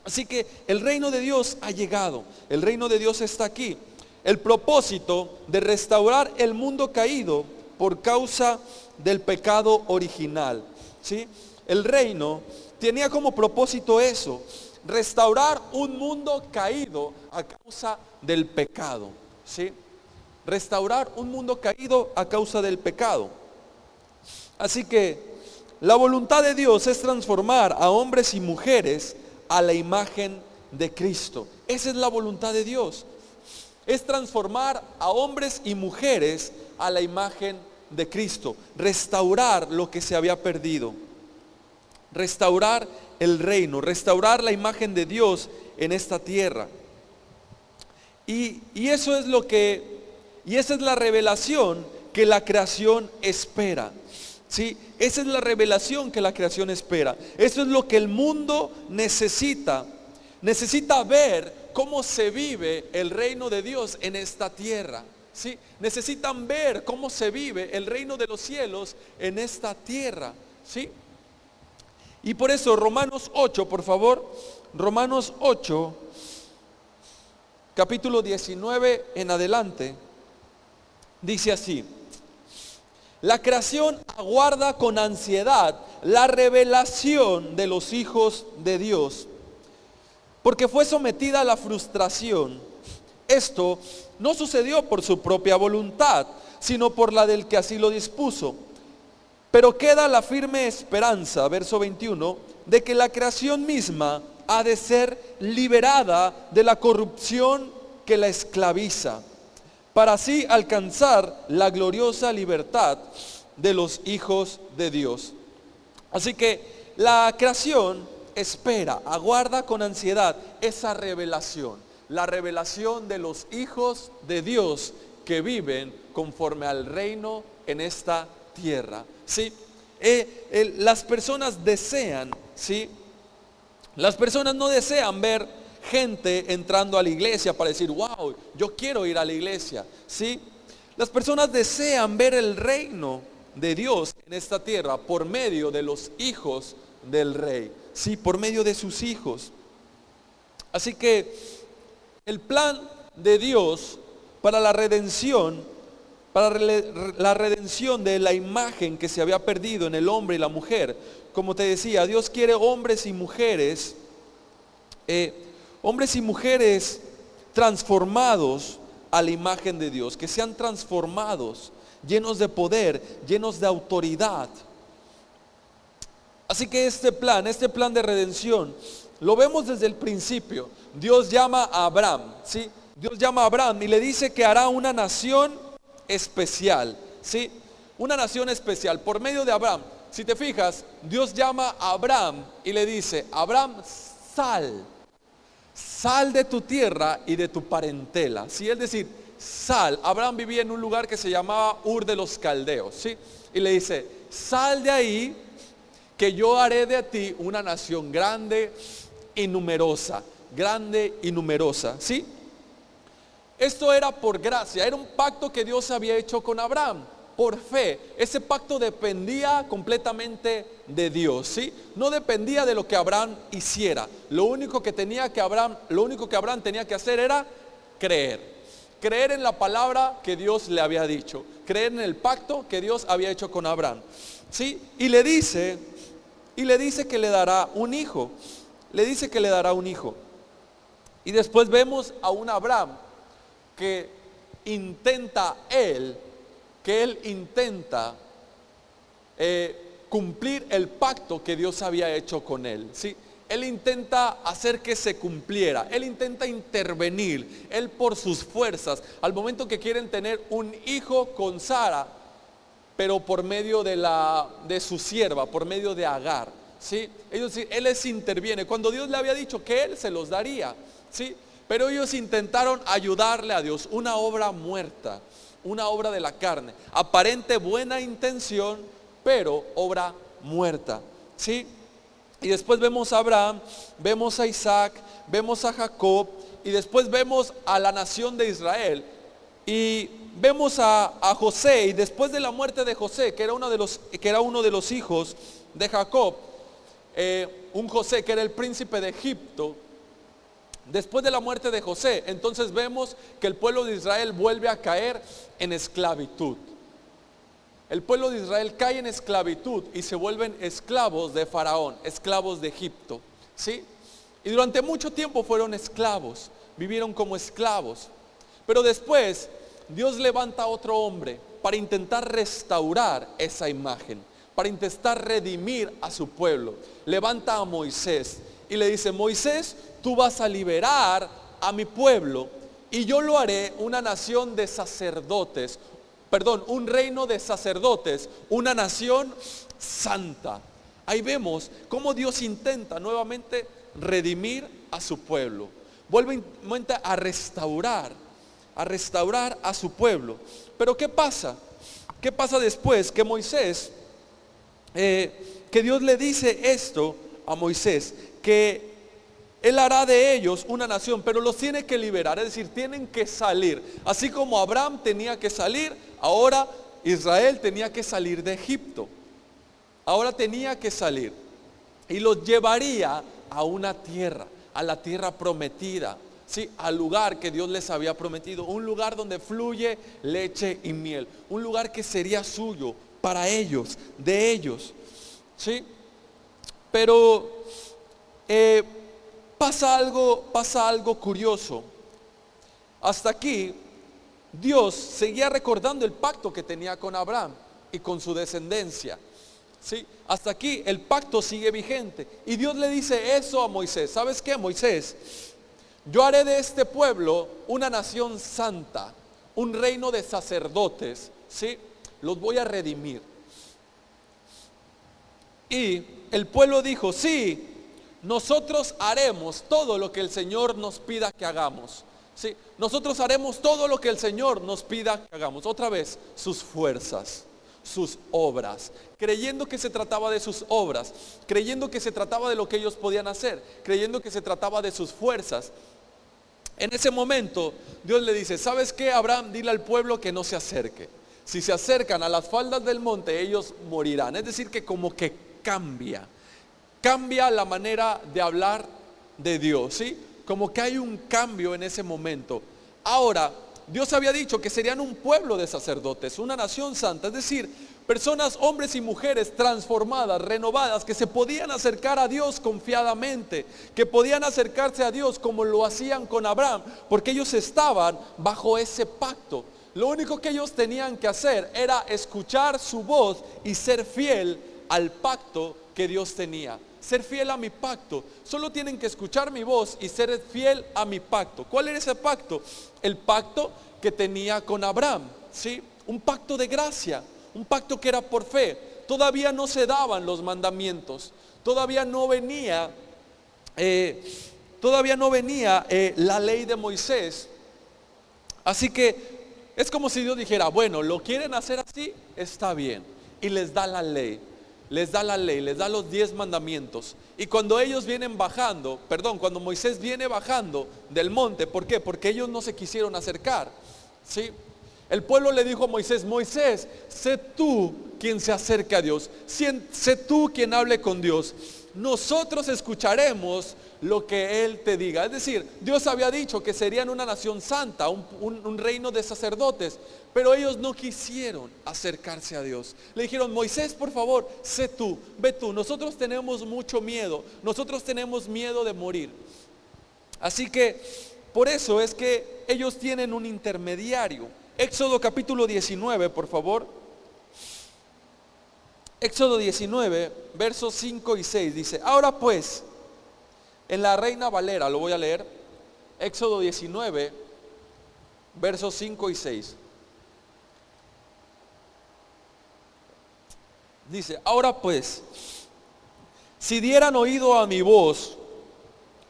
Así que el reino de Dios ha llegado, el reino de Dios está aquí. El propósito de restaurar el mundo caído por causa del pecado original, ¿sí? El reino tenía como propósito eso: restaurar un mundo caído a causa del pecado, ¿sí? Restaurar un mundo caído a causa del pecado. Así que la voluntad de Dios es transformar a hombres y mujeres a la imagen de Cristo. Esa es la voluntad de Dios. Es transformar a hombres y mujeres a la imagen de Cristo. Restaurar lo que se había perdido. Restaurar el reino. Restaurar la imagen de Dios en esta tierra. Y eso es lo que... Y esa es la revelación que la creación espera. ¿sí? Esa es la revelación que la creación espera. Eso es lo que el mundo necesita. Necesita ver cómo se vive el reino de Dios en esta tierra, ¿sí? Necesitan ver cómo se vive el reino de los cielos en esta tierra, ¿sí? Y por eso Romanos 8, por favor, Romanos 8, capítulo 19 en adelante, dice así: la creación aguarda con ansiedad la revelación de los hijos de Dios, porque fue sometida a la frustración. Esto no sucedió por su propia voluntad, sino por la del que así lo dispuso. Pero queda la firme esperanza, verso 21, de que la creación misma ha de ser liberada de la corrupción que la esclaviza, para así alcanzar la gloriosa libertad de los hijos de Dios. Así que la creación espera, aguarda con ansiedad esa revelación, la revelación de los hijos de Dios que viven conforme al reino en esta tierra, ¿sí? Las personas desean, ¿sí? Las personas no desean ver gente entrando a la iglesia para decir, wow, yo quiero ir a la iglesia, ¿sí? Las personas desean ver el reino de Dios en esta tierra por medio de los hijos del rey, sí, por medio de sus hijos. Así que el plan de Dios para la redención, de la imagen que se había perdido en el hombre y la mujer, como te decía, Dios quiere hombres y mujeres transformados a la imagen de Dios, que sean transformados, llenos de poder, llenos de autoridad. Así que este plan de redención, lo vemos desde el principio. Dios llama a Abraham, ¿sí? Dios llama a Abraham y le dice que hará una nación especial, ¿sí? Una nación especial por medio de Abraham. Si te fijas, Dios llama a Abraham y le dice, Abraham, sal de tu tierra y de tu parentela, ¿sí? Es decir, sal. Abraham vivía en un lugar que se llamaba Ur de los Caldeos, ¿sí? Y le dice, sal de ahí, que yo haré de ti una nación grande y numerosa, ¿sí? Esto era por gracia, era un pacto que Dios había hecho con Abraham, por fe. Ese pacto dependía completamente de Dios, ¿sí? No dependía de lo que Abraham hiciera. Lo único que Abraham tenía que hacer era creer en la palabra que Dios le había dicho, creer en el pacto que Dios había hecho con Abraham, ¿sí? Y le dice que le dará un hijo. Y después vemos a un Abraham que él intenta cumplir el pacto que Dios había hecho con él, ¿sí? Él intenta hacer que se cumpliera, él intenta intervenir, él por sus fuerzas, al momento que quieren tener un hijo con Sara, pero por medio de su sierva, por medio de Agar, ¿sí? Él les interviene, cuando Dios le había dicho que él se los daría, ¿sí? Pero ellos intentaron ayudarle a Dios, una obra muerta, una obra de la carne, aparente buena intención, pero obra muerta, ¿sí? Y después vemos a Abraham, vemos a Isaac, vemos a Jacob, y después vemos a la nación de Israel, y vemos a José. Y después de la muerte de José, que era uno de los hijos de Jacob, un José que era el príncipe de Egipto, después de la muerte de José, entonces vemos que el pueblo de Israel vuelve a caer en esclavitud. El pueblo de Israel cae en esclavitud y se vuelven esclavos de Faraón, esclavos de Egipto, ¿sí? Y durante mucho tiempo fueron esclavos, vivieron como esclavos. Pero después Dios levanta a otro hombre para intentar restaurar esa imagen, para intentar redimir a su pueblo. Levanta a Moisés y le dice, Moisés, tú vas a liberar a mi pueblo y yo lo haré una nación de sacerdotes, un reino de sacerdotes, una nación santa. Ahí vemos cómo Dios intenta nuevamente redimir a su pueblo. Vuelve a restaurar a su pueblo. Pero ¿qué pasa? ¿Qué pasa después? Que Moisés que Dios le dice esto a Moisés, que Él hará de ellos una nación, pero los tiene que liberar, es decir, tienen que salir. Así como Abraham tenía que salir, ahora Israel tenía que salir de Egipto. Ahora tenía que salir y los llevaría a una tierra, a la tierra prometida, ¿sí? Al lugar que Dios les había prometido, un lugar donde fluye leche y miel, un lugar que sería suyo, para ellos, de ellos, ¿sí? Pero pasa algo curioso. Hasta aquí Dios seguía recordando el pacto que tenía con Abraham y con su descendencia, ¿sí? Hasta aquí el pacto sigue vigente. Y Dios le dice eso a Moisés. ¿Sabes qué, Moisés? Yo haré de este pueblo una nación santa, un reino de sacerdotes, ¿sí? Los voy a redimir. Y el pueblo dijo, sí, nosotros haremos todo lo que el Señor nos pida que hagamos. Sí, nosotros haremos todo lo que el Señor nos pida que hagamos. Otra vez, sus fuerzas, sus obras, creyendo que se trataba de sus obras, creyendo que se trataba de lo que ellos podían hacer, creyendo que se trataba de sus fuerzas. En ese momento Dios le dice, ¿sabes qué, Abraham? Dile al pueblo que no se acerque. Si se acercan a las faldas del monte, ellos morirán. Es decir, que como que cambia la manera de hablar de Dios, ¿sí? Como que hay un cambio en ese momento. Ahora, Dios había dicho que serían un pueblo de sacerdotes, una nación santa, es decir, personas, hombres y mujeres transformadas, renovadas, que se podían acercar a Dios confiadamente, que podían acercarse a Dios como lo hacían con Abraham, porque ellos estaban bajo ese pacto. Lo único que ellos tenían que hacer era escuchar su voz y ser fiel al pacto que Dios tenía. Ser fiel a mi pacto. Solo tienen que escuchar mi voz y ser fiel a mi pacto. ¿Cuál era ese pacto? El pacto que tenía con Abraham, ¿sí? Un pacto de gracia, un pacto que era por fe. Todavía no se daban los mandamientos. Todavía no venía la ley de Moisés. Así que es como si Dios dijera, bueno, ¿lo quieren hacer así? Está bien. Y les da la ley. Les da la ley, les da los 10 mandamientos. Y cuando ellos vienen bajando, cuando Moisés viene bajando del monte, ¿por qué? Porque ellos no se quisieron acercar, ¿sí? El pueblo le dijo a Moisés, Moisés, sé tú quien se acerque a Dios, sé tú quien hable con Dios. Nosotros escucharemos lo que Él te diga. Es decir, Dios había dicho que serían una nación santa, un reino de sacerdotes, pero ellos no quisieron acercarse a Dios. Le dijeron, Moisés, por favor, sé tú, ve tú. Nosotros tenemos mucho miedo, nosotros tenemos miedo de morir. Así que por eso es que ellos tienen un intermediario. Éxodo capítulo 19, por favor. Éxodo 19, versos 5 y 6 dice, ahora pues, en la Reina Valera, lo voy a leer, Éxodo 19, versos 5 y 6. Dice, ahora pues, si dieran oído a mi voz,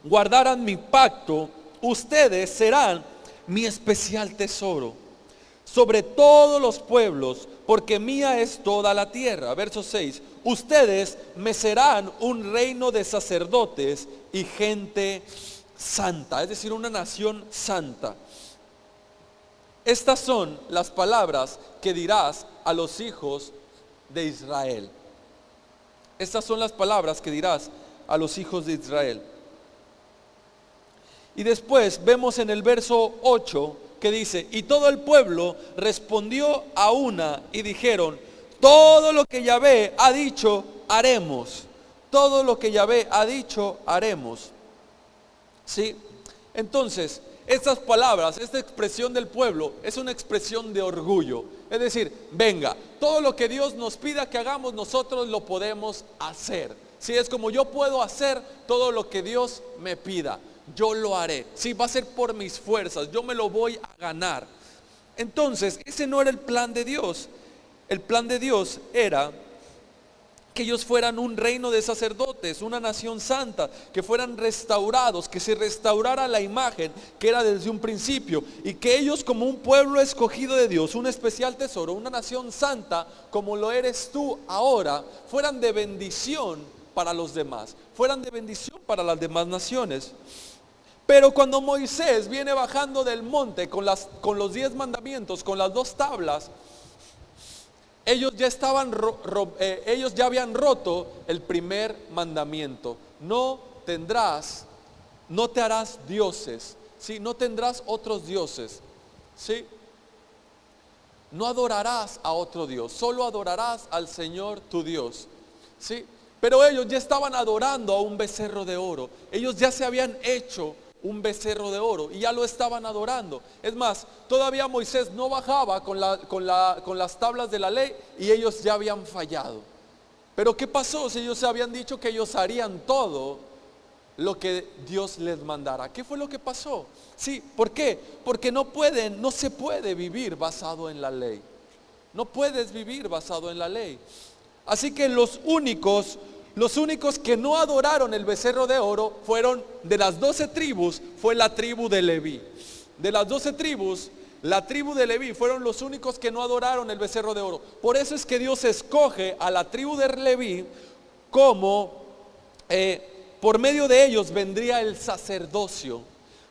guardaran mi pacto, ustedes serán mi especial tesoro sobre todos los pueblos, porque mía es toda la tierra. Verso 6, ustedes me serán un reino de sacerdotes y gente santa, es decir, una nación santa. Estas son las palabras que dirás a los hijos de Israel. Estas son las palabras que dirás a los hijos de Israel. Y después vemos en el verso 8 que dice, y todo el pueblo respondió a una y dijeron, todo lo que Yahvé ha dicho haremos. Todo lo que Yahvé ha dicho haremos. ¿Sí? Entonces, estas palabras, esta expresión del pueblo es una expresión de orgullo. Es decir, venga, todo lo que Dios nos pida que hagamos, nosotros lo podemos hacer. Si es como yo puedo hacer todo lo que Dios me pida, yo lo haré. Si va a ser por mis fuerzas, yo me lo voy a ganar. Entonces, ese no era el plan de Dios. El plan de Dios era que ellos fueran un reino de sacerdotes, una nación santa, que fueran restaurados, que se restaurara la imagen que era desde un principio, y que ellos como un pueblo escogido de Dios, un especial tesoro, una nación santa, como lo eres tú ahora, fueran de bendición para los demás, fueran de bendición para las demás naciones. Pero cuando Moisés viene bajando del monte con los 10 mandamientos, con las 2 tablas, ellos ya habían roto el primer mandamiento. No te harás dioses, ¿sí? No tendrás otros dioses, ¿sí? No adorarás a otro Dios, solo adorarás al Señor tu Dios, ¿sí? Pero ellos ya estaban adorando a un becerro de oro. Ellos ya se habían hecho un becerro de oro y ya lo estaban adorando. Es más, todavía Moisés no bajaba con las tablas de la ley y ellos ya habían fallado. Pero ¿qué pasó si ellos habían dicho que ellos harían todo lo que Dios les mandara? ¿Qué fue lo que pasó? Sí, ¿por qué? Porque no se puede vivir basado en la ley. No puedes vivir basado en la ley. Así que los únicos que no adoraron el becerro de oro fueron, de las 12 tribus, fue la tribu de Leví. De las 12 tribus, la tribu de Leví fueron los únicos que no adoraron el becerro de oro. Por eso es que Dios escoge a la tribu de Leví como, por medio de ellos vendría el sacerdocio.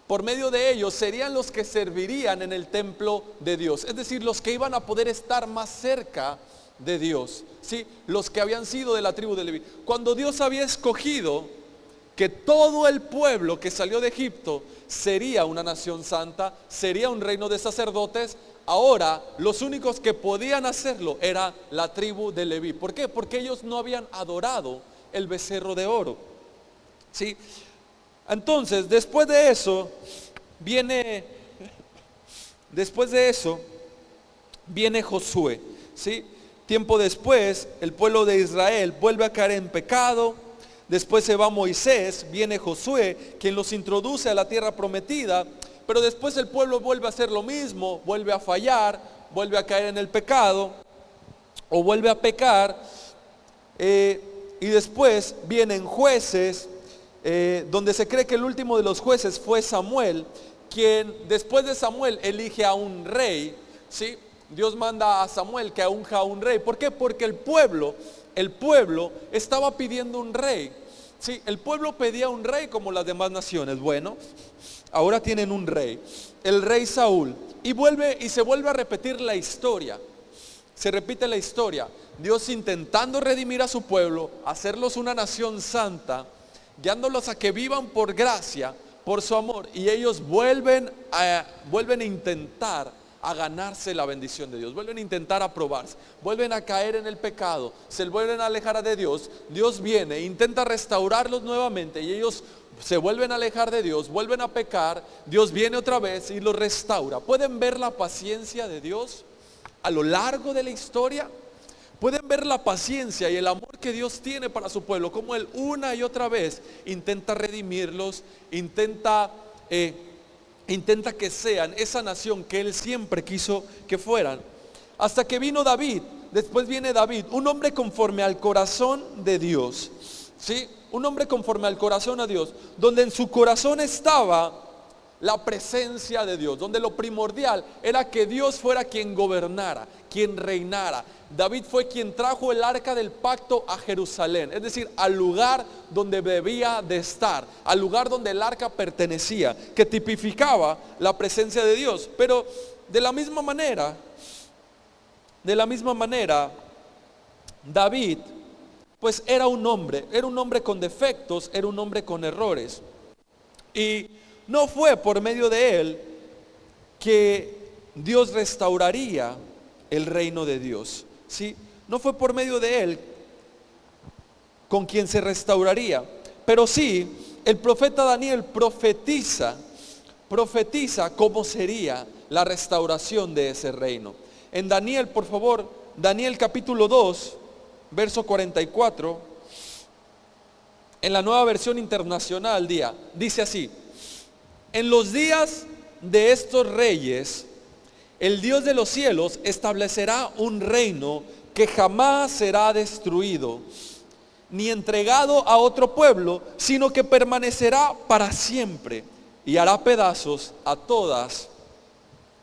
Por medio de ellos serían los que servirían en el templo de Dios. Es decir, los que iban a poder estar más cerca de Dios, ¿sí? Los que habían sido de la tribu de Leví. Cuando Dios había escogido que todo el pueblo que salió de Egipto sería una nación santa, sería un reino de sacerdotes, ahora los únicos que podían hacerlo era la tribu de Leví. ¿Por qué? Porque ellos no habían adorado el becerro de oro, ¿sí? Entonces, después de eso viene Josué, ¿sí? Tiempo después, el pueblo de Israel vuelve a caer en pecado. Después se va Moisés, viene Josué, quien los introduce a la tierra prometida. Pero después el pueblo vuelve a hacer lo mismo, vuelve a fallar, vuelve a caer en el pecado, o vuelve a pecar. Y después vienen jueces, donde se cree que el último de los jueces fue Samuel, quien después de Samuel elige a un rey, ¿sí? Dios manda a Samuel que unja a un rey. ¿Por qué? Porque el pueblo estaba pidiendo un rey, ¿sí? El pueblo pedía un rey como las demás naciones. Bueno, ahora tienen un rey, el rey Saúl, y se vuelve a repetir la historia. Se repite la historia. Dios intentando redimir a su pueblo, hacerlos una nación santa, guiándolos a que vivan por gracia, por su amor, y ellos vuelven a intentar a ganarse la bendición de Dios, vuelven a intentar aprobarse, vuelven a caer en el pecado, se vuelven a alejar de Dios. Dios viene, intenta restaurarlos nuevamente y ellos se vuelven a alejar de Dios, vuelven a pecar. Dios viene otra vez y los restaura. ¿Pueden ver la paciencia de Dios a lo largo de la historia? Pueden ver la paciencia y el amor que Dios tiene para su pueblo, como Él una y otra vez intenta redimirlos, intenta que sean esa nación que Él siempre quiso que fueran. Hasta que vino David. Después viene David, un hombre conforme al corazón de Dios, ¿sí? Un hombre conforme al corazón de Dios, donde en su corazón estaba la presencia de Dios, donde lo primordial era que Dios fuera quien gobernara, quien reinara. David fue quien trajo el arca del pacto a Jerusalén, es decir, al lugar donde debía de estar, al lugar donde el arca pertenecía, que tipificaba la presencia de Dios. Pero de la misma manera, David, pues era un hombre con defectos, era un hombre con errores. Y no fue por medio de él que Dios restauraría el reino de Dios, ¿sí? No fue por medio de él con quien se restauraría, pero sí el profeta Daniel profetiza cómo sería la restauración de ese reino. En Daniel, por favor, Daniel capítulo 2, verso 44, en la Nueva Versión Internacional dice así: en los días de estos reyes, el Dios de los cielos establecerá un reino que jamás será destruido, ni entregado a otro pueblo, sino que permanecerá para siempre y hará pedazos a todas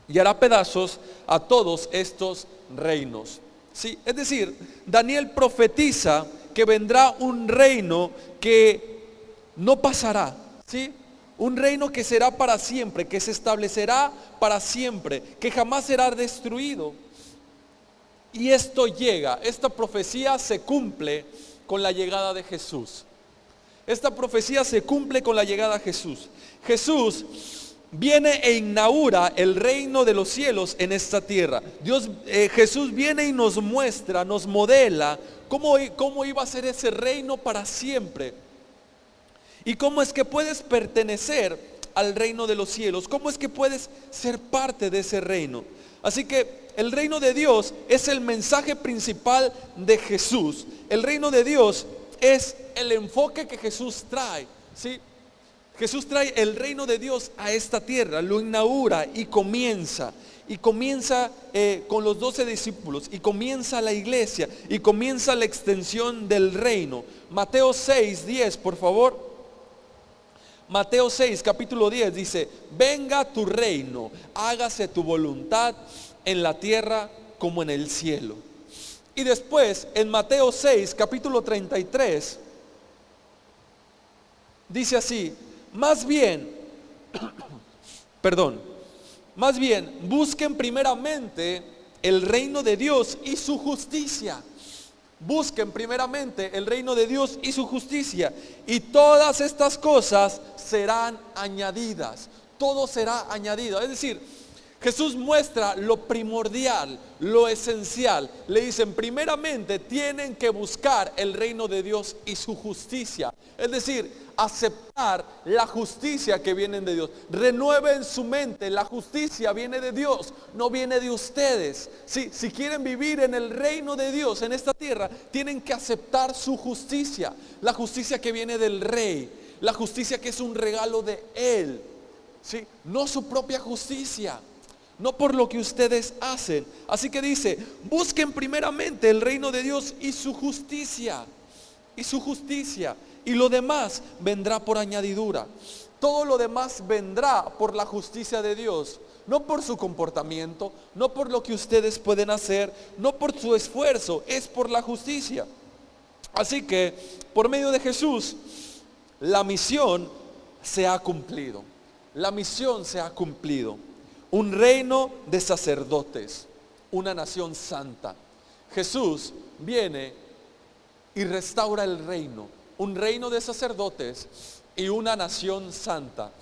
y hará pedazos a todos estos reinos. Sí, es decir, Daniel profetiza que vendrá un reino que no pasará, ¿sí? Un reino que será para siempre, que se establecerá para siempre, que jamás será destruido. Y esto llega, esta profecía se cumple con la llegada de Jesús. Esta profecía se cumple con la llegada de Jesús. Jesús viene e inaugura el reino de los cielos en esta tierra. Jesús viene y nos muestra, nos modela cómo iba a ser ese reino para siempre. Y cómo es que puedes pertenecer al reino de los cielos. Cómo es que puedes ser parte de ese reino. Así que el reino de Dios es el mensaje principal de Jesús. El reino de Dios es el enfoque que Jesús trae, ¿sí? Jesús trae el reino de Dios a esta tierra, lo inaugura y comienza con los 12 discípulos, y comienza la iglesia, y comienza la extensión del reino. Mateo 6, 10, por favor. Mateo 6, capítulo 10 dice: venga tu reino, hágase tu voluntad en la tierra como en el cielo. Y después en Mateo 6, capítulo 33, dice así: más bien, busquen primeramente el reino de Dios y su justicia. Busquen primeramente el reino de Dios y su justicia, y todas estas cosas serán añadidas. Todo será añadido. Es decir, Jesús muestra lo primordial, lo esencial. Le dicen, primeramente tienen que buscar el reino de Dios y su justicia. Es decir, aceptar la justicia que viene de Dios. Renueven su mente, la justicia viene de Dios, no viene de ustedes. Si quieren vivir en el reino de Dios en esta tierra, tienen que aceptar su justicia. La justicia que viene del Rey, la justicia que es un regalo de Él, ¿sí? No su propia justicia, no por lo que ustedes hacen. Así que dice, busquen primeramente el reino de Dios y su justicia. Y lo demás vendrá por añadidura. Todo lo demás vendrá por la justicia de Dios. No por su comportamiento, no por lo que ustedes pueden hacer, no por su esfuerzo, es por la justicia. Así que por medio de Jesús, la misión se ha cumplido. La misión se ha cumplido. Un reino de sacerdotes, una nación santa. Jesús viene y restaura el reino, un reino de sacerdotes y una nación santa.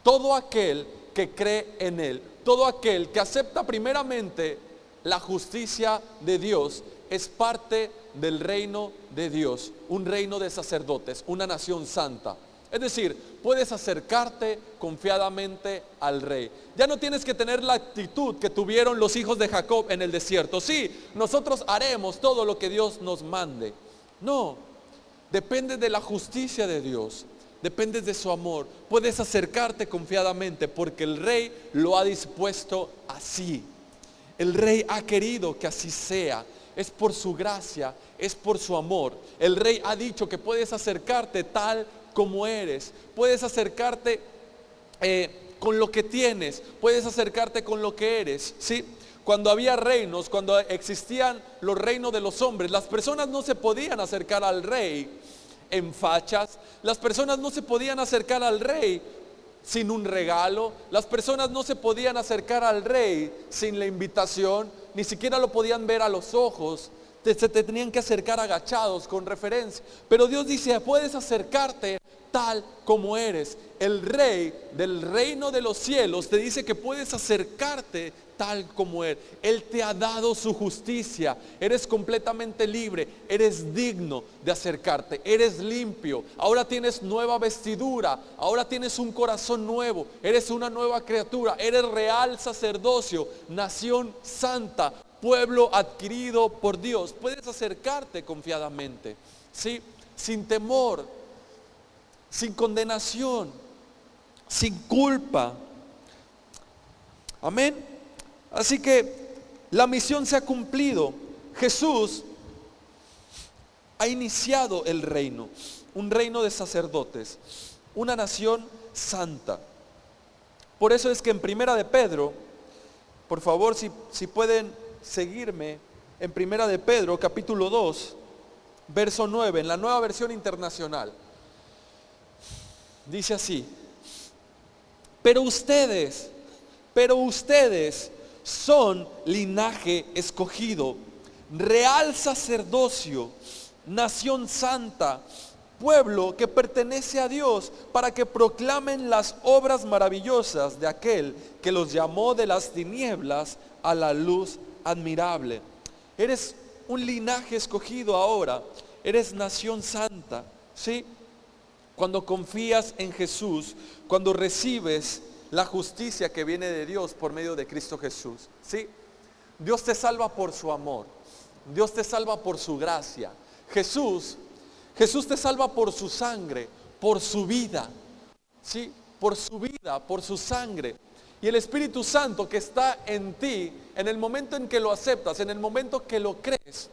Todo aquel que cree en Él, todo aquel que acepta primeramente la justicia de Dios, es parte del reino de Dios, un reino de sacerdotes, una nación santa. Es decir, puedes acercarte confiadamente al Rey. Ya no tienes que tener la actitud que tuvieron los hijos de Jacob en el desierto. Sí, nosotros haremos todo lo que Dios nos mande. No, depende de la justicia de Dios, depende de su amor. Puedes acercarte confiadamente porque el Rey lo ha dispuesto así. El Rey ha querido que así sea. Es por su gracia, es por su amor. El Rey ha dicho que puedes acercarte tal como eres. Puedes acercarte con lo que tienes. Puedes acercarte con lo que eres, ¿sí? Cuando había reinos, cuando existían los reinos de los hombres, las personas no se podían acercar al rey en fachas. Las personas no se podían acercar al rey sin un regalo. Las personas no se podían acercar al rey sin la invitación. Ni siquiera lo podían ver a los ojos. Se te tenían que acercar agachados con referencia. Pero Dios dice, puedes acercarte tal como eres. El Rey del reino de los cielos te dice que puedes acercarte tal como eres. Él te ha dado su justicia. Eres completamente libre. Eres digno de acercarte. Eres limpio. Ahora tienes nueva vestidura. Ahora tienes un corazón nuevo. Eres una nueva criatura. Eres real sacerdocio, nación santa, pueblo adquirido por Dios. Puedes acercarte confiadamente, ¿sí? Sin temor, sin condenación, sin culpa. Amén. Así que la misión se ha cumplido. Jesús ha iniciado el reino, un reino de sacerdotes, una nación santa. Por eso es que en Primera de Pedro, por favor, si pueden seguirme, en Primera de Pedro, capítulo 2, verso 9, en la Nueva Versión Internacional, dice así: pero ustedes son linaje escogido, real sacerdocio, nación santa, pueblo que pertenece a Dios, para que proclamen las obras maravillosas de aquel que los llamó de las tinieblas a la luz admirable. Eres un linaje escogido ahora, eres nación santa, ¿sí? Cuando confías en Jesús, cuando recibes la justicia que viene de Dios por medio de Cristo Jesús, ¿sí? Dios te salva por su amor, Dios te salva por su gracia. Jesús te salva por su sangre, por su vida, ¿sí? Por su vida, por su sangre. Y el Espíritu Santo que está en ti, en el momento en que lo aceptas, en el momento que lo crees,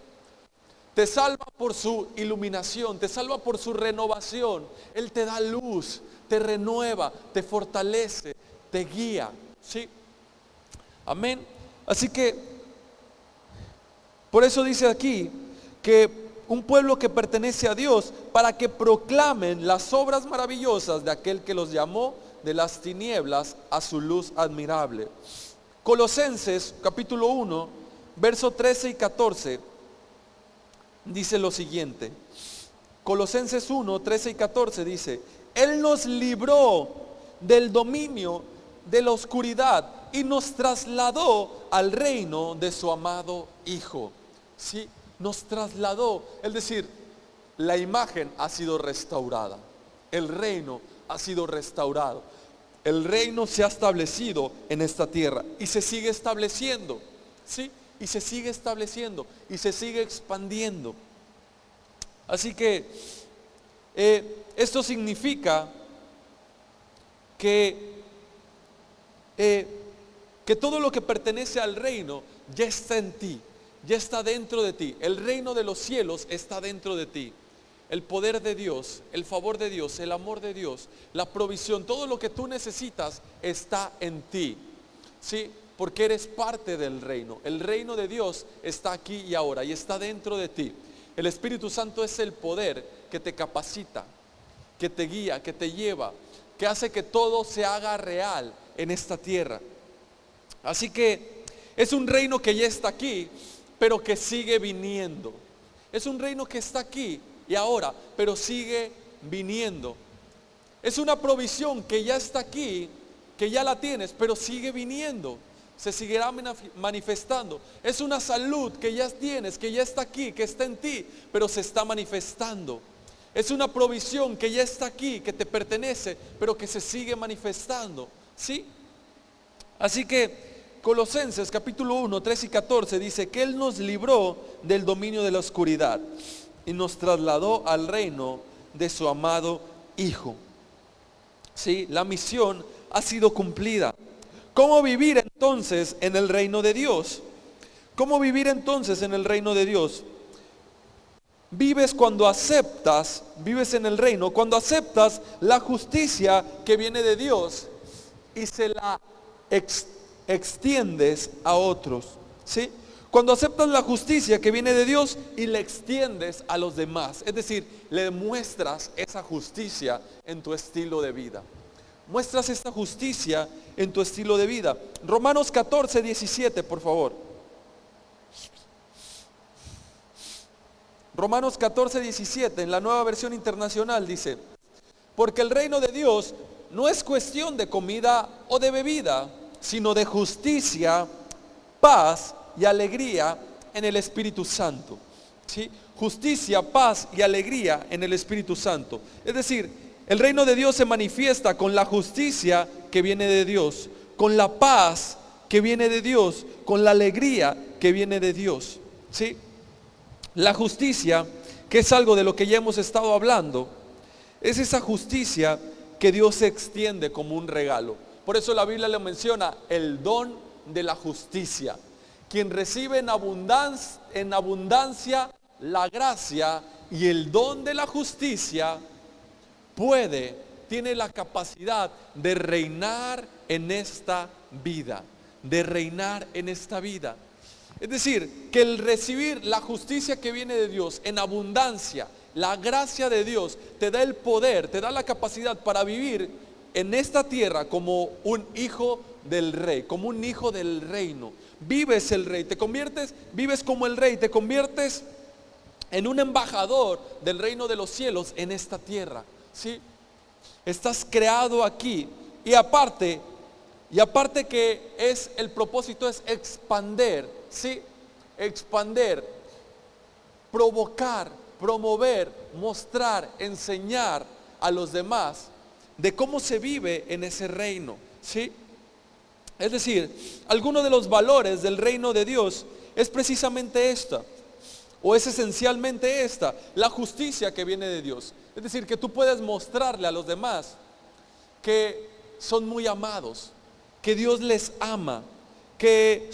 te salva por su iluminación, te salva por su renovación. Él te da luz, te renueva, te fortalece, te guía, ¿sí? Amén. Así que, por eso dice aquí que un pueblo que pertenece a Dios, para que proclamen las obras maravillosas de aquel que los llamó de las tinieblas a su luz admirable. Colosenses capítulo 1, verso 13 y 14, dice lo siguiente. Colosenses 1, 13 y 14 dice: Él nos libró del dominio de la oscuridad y nos trasladó al reino de su amado Hijo. ¿Sí? Nos trasladó, es decir, la imagen ha sido restaurada, el reino ha sido restaurado, el reino se ha establecido en esta tierra y se sigue estableciendo, ¿sí? Y se sigue estableciendo y se sigue expandiendo. Así que esto significa que todo lo que pertenece al reino ya está en ti, ya está dentro de ti. El reino de los cielos está dentro de ti. El poder de Dios, el favor de Dios, el amor de Dios, la provisión, todo lo que tú necesitas está en ti, ¿sí? Porque eres parte del reino. El reino de Dios está aquí y ahora y está dentro de ti. El Espíritu Santo es el poder que te capacita, que te guía, que te lleva, que hace que todo se haga real en esta tierra. Así que es un reino que ya está aquí, pero que sigue viniendo. Es un reino que está aquí y ahora, pero sigue viniendo. Es una provisión que ya está aquí, que ya la tienes, pero sigue viniendo. Se seguirá manifestando. Es una salud que ya tienes, que ya está aquí, que está en ti, pero se está manifestando. Es una provisión que ya está aquí, que te pertenece, pero que se sigue manifestando, ¿sí? Así que Colosenses capítulo 1, 13 y 14 dice que Él nos libró del dominio de la oscuridad y nos trasladó al reino de su amado Hijo. ¿Sí? La misión ha sido cumplida. ¿Cómo vivir entonces en el reino de Dios? ¿Cómo vivir entonces en el reino de Dios? Vives cuando aceptas, vives en el reino, cuando aceptas la justicia que viene de Dios y se la extiendes a otros, ¿sí? Cuando aceptas la justicia que viene de Dios y la extiendes a los demás, es decir, le muestras esa justicia en tu estilo de vida. Muestras esta justicia en tu estilo de vida. Romanos 14, 17, por favor. Romanos 14, 17, en la Nueva Versión Internacional dice: porque el reino de Dios no es cuestión de comida o de bebida, sino de justicia, paz y alegría en el Espíritu Santo. ¿Sí? Justicia, paz y alegría en el Espíritu Santo. Es decir, el reino de Dios se manifiesta con la justicia que viene de Dios, con la paz que viene de Dios, con la alegría que viene de Dios. ¿Sí? La justicia, que es algo de lo que ya hemos estado hablando, es esa justicia que Dios extiende como un regalo. Por eso la Biblia le menciona el don de la justicia. Quien recibe en abundancia la gracia Y el don de la justicia tiene la capacidad de reinar en esta vida, de reinar en esta vida. Es decir, que el recibir la justicia que viene de Dios en abundancia, la gracia de Dios, te da el poder, te da la capacidad para vivir en esta tierra como un hijo del rey, como un hijo del reino. Vives el rey, vives como el rey, te conviertes en un embajador del reino de los cielos en esta tierra, ¿sí? Estás creado aquí y aparte que el propósito es expander, ¿sí? Expander, provocar, promover, mostrar, enseñar a los demás de cómo se vive en ese reino, ¿sí? Es decir, alguno de los valores del reino de Dios es precisamente es esencialmente la justicia que viene de Dios. Es decir, que tú puedes mostrarle a los demás que son muy amados, que Dios les ama, que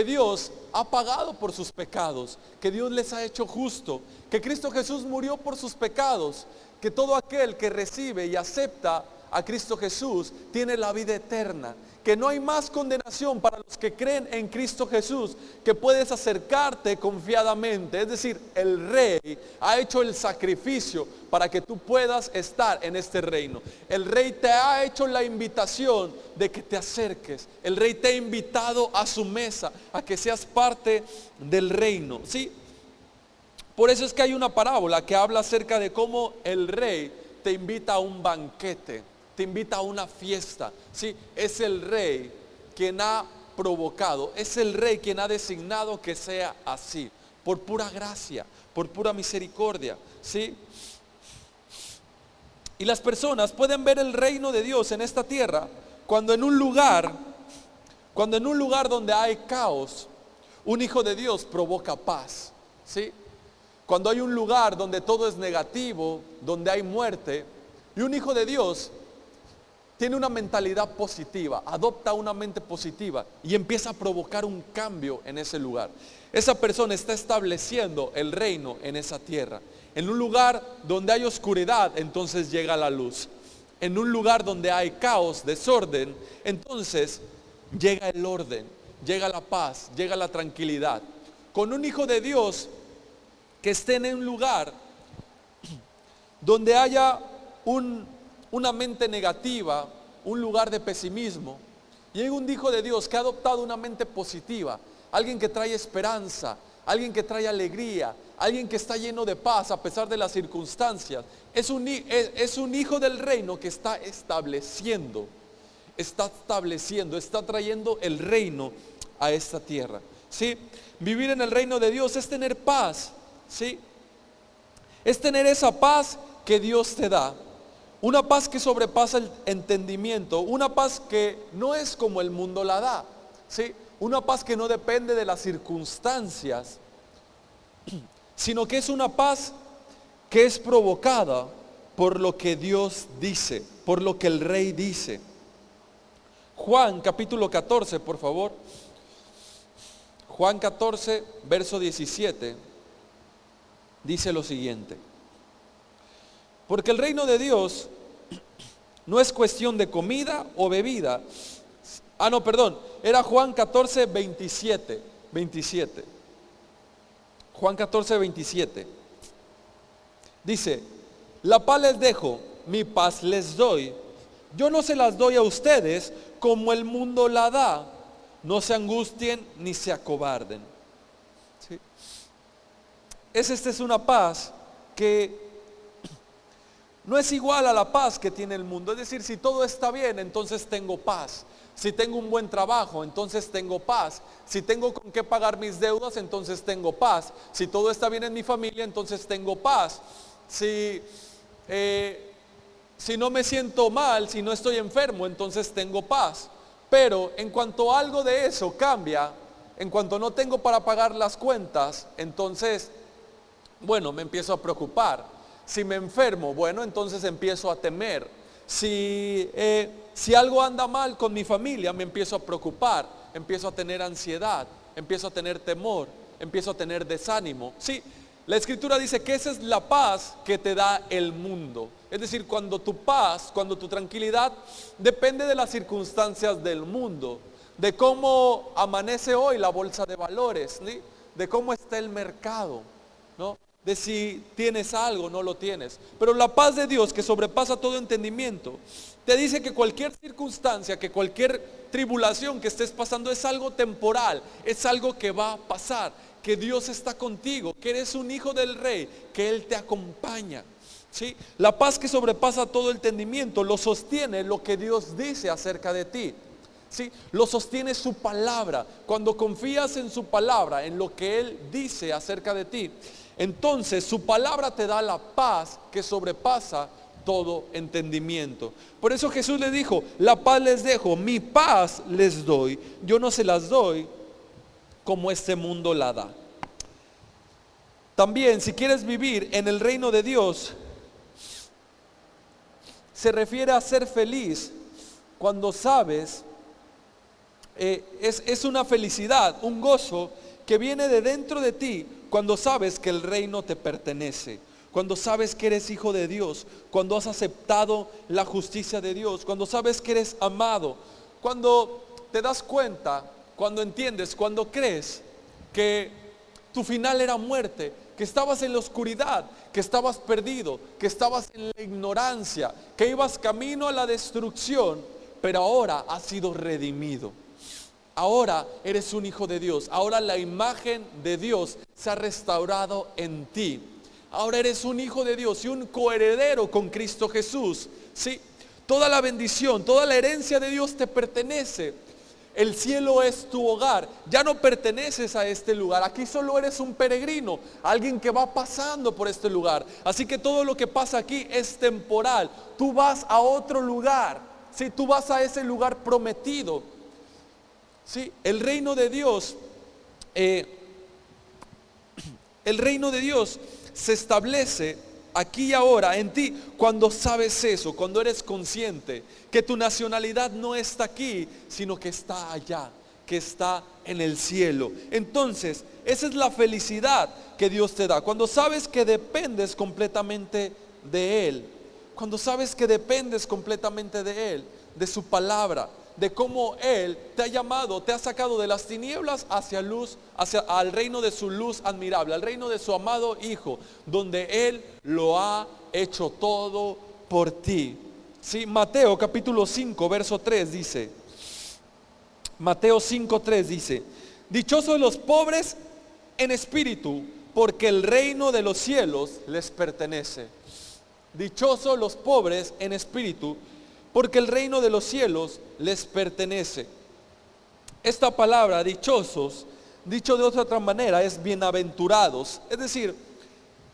Dios ha pagado por sus pecados, que Dios les ha hecho justo, que Cristo Jesús murió por sus pecados, que todo aquel que recibe y acepta a Cristo Jesús tiene la vida eterna, que no hay más condenación para los que creen en Cristo Jesús, que puedes acercarte confiadamente. Es decir, el Rey ha hecho el sacrificio para que tú puedas estar en este reino. El Rey te ha hecho la invitación de que te acerques. El Rey te ha invitado a su mesa, a que seas parte del reino, ¿sí? Por eso es que hay una parábola que habla acerca de cómo el Rey te invita a un banquete, te invita a una fiesta, ¿sí? Es el Rey quien ha provocado, es el Rey quien ha designado que sea así, por pura gracia, por pura misericordia, ¿sí? Y las personas pueden ver el reino de Dios en esta tierra cuando en un lugar donde hay caos, un hijo de Dios provoca paz, ¿sí? Cuando hay un lugar donde todo es negativo, donde hay muerte, y un hijo de Dios tiene una mentalidad positiva, adopta una mente positiva y empieza a provocar un cambio en ese lugar. Esa persona está estableciendo el reino en esa tierra. En un lugar donde hay oscuridad, entonces llega la luz. En un lugar donde hay caos, desorden, entonces llega el orden, llega la paz, llega la tranquilidad. Con un hijo de Dios que esté en un lugar donde haya una mente negativa, un lugar de pesimismo, y hay un hijo de Dios que ha adoptado una mente positiva, alguien que trae esperanza, alguien que trae alegría, alguien que está lleno de paz a pesar de las circunstancias. Es un hijo del reino que está estableciendo, está trayendo el reino a esta tierra, ¿sí? Vivir en el reino de Dios es tener paz, ¿sí? Es tener esa paz que Dios te da. Una paz que sobrepasa el entendimiento, una paz que no es como el mundo la da, ¿sí? Una paz que no depende de las circunstancias, sino que es una paz que es provocada por lo que Dios dice, por lo que el Rey dice. Juan capítulo 14, por favor. Juan 14, verso 17, dice lo siguiente: porque el reino de Dios no es cuestión de comida o bebida. Era Juan 14, 27. Juan 14, 27. Dice: la paz les dejo, mi paz les doy. Yo no se las doy a ustedes como el mundo la da. No se angustien ni se acobarden. ¿Sí? Esta es una paz que no es igual a la paz que tiene el mundo. Es decir, si todo está bien, entonces tengo paz. Si tengo un buen trabajo, entonces tengo paz. Si tengo con qué pagar mis deudas, entonces tengo paz. Si todo está bien en mi familia, entonces tengo paz. Si no me siento mal, si no estoy enfermo, entonces tengo paz. Pero en cuanto algo de eso cambia, en cuanto no tengo para pagar las cuentas, entonces, me empiezo a preocupar. Si me enfermo, entonces empiezo a temer. Si algo anda mal con mi familia, me empiezo a preocupar, empiezo a tener ansiedad, empiezo a tener temor, empiezo a tener desánimo. Sí, La Escritura dice que esa es la paz que te da el mundo. Es decir, cuando tu paz, cuando tu tranquilidad depende de las circunstancias del mundo, de cómo amanece hoy la bolsa de valores, ¿sí? De cómo está el mercado, ¿no? De si tienes algo o no lo tienes. Pero la paz de Dios, que sobrepasa todo entendimiento, te dice que cualquier circunstancia, que cualquier tribulación que estés pasando es algo temporal, es algo que va a pasar, que Dios está contigo, que eres un hijo del Rey, que Él te acompaña, ¿sí? La paz que sobrepasa todo entendimiento lo sostiene lo que Dios dice acerca de ti, ¿sí? Lo sostiene su palabra. Cuando confías en su palabra, en lo que Él dice acerca de ti, entonces su palabra te da la paz que sobrepasa todo entendimiento. Por eso Jesús le dijo: la paz les dejo, mi paz les doy, yo no se las doy como este mundo la da. También, si quieres vivir en el reino de Dios, se refiere a ser feliz cuando sabes, es una felicidad, un gozo que viene de dentro de ti cuando sabes que el reino te pertenece, cuando sabes que eres hijo de Dios, cuando has aceptado la justicia de Dios, cuando sabes que eres amado, cuando te das cuenta, cuando entiendes, cuando crees que tu final era muerte, que estabas en la oscuridad, que estabas perdido, que estabas en la ignorancia, que ibas camino a la destrucción, pero ahora has sido redimido. Ahora eres un hijo de Dios. Ahora la imagen de Dios se ha restaurado en ti. Ahora eres un hijo de Dios y un coheredero con Cristo Jesús, ¿sí? Toda la bendición, toda la herencia de Dios te pertenece. El cielo es tu hogar. Ya no perteneces a este lugar. Aquí solo eres un peregrino, alguien que va pasando por este lugar. Así que todo lo que pasa aquí es temporal. Tú vas a otro lugar, ¿sí? Tú vas a ese lugar prometido, ¿sí? El reino de Dios, se establece aquí y ahora en ti cuando sabes eso, cuando eres consciente que tu nacionalidad no está aquí, sino que está allá, que está en el cielo. Entonces, esa es la felicidad que Dios te da, cuando sabes que dependes completamente de Él, cuando sabes que dependes completamente de Él, de su palabra, de cómo Él te ha llamado, te ha sacado de las tinieblas hacia luz, al reino de su luz admirable, al reino de su amado Hijo, donde Él lo ha hecho todo por ti. Sí, Mateo capítulo 5, verso 3 dice, Mateo 5:3 dice: dichosos los pobres en espíritu, porque el reino de los cielos les pertenece. Dichosos los pobres en espíritu, porque el reino de los cielos les pertenece. Esta palabra, dichosos, dicho de otra manera, es bienaventurados. Es decir,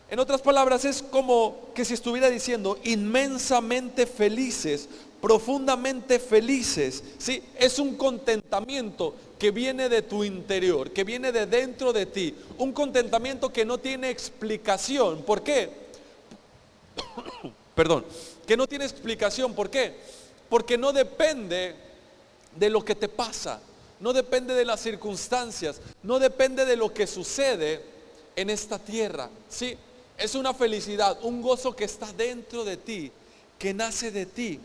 en otras palabras, es como que si estuviera diciendo inmensamente felices, profundamente felices, ¿sí? Es un contentamiento que viene de tu interior, que viene de dentro de ti. Un contentamiento que no tiene explicación. ¿Por qué? Perdón. Que no tiene explicación. ¿Por qué? Porque no depende de lo que te pasa, no depende de las circunstancias, no depende de lo que sucede en esta tierra, ¿sí? Es una felicidad, un gozo que está dentro de ti, que nace de ti,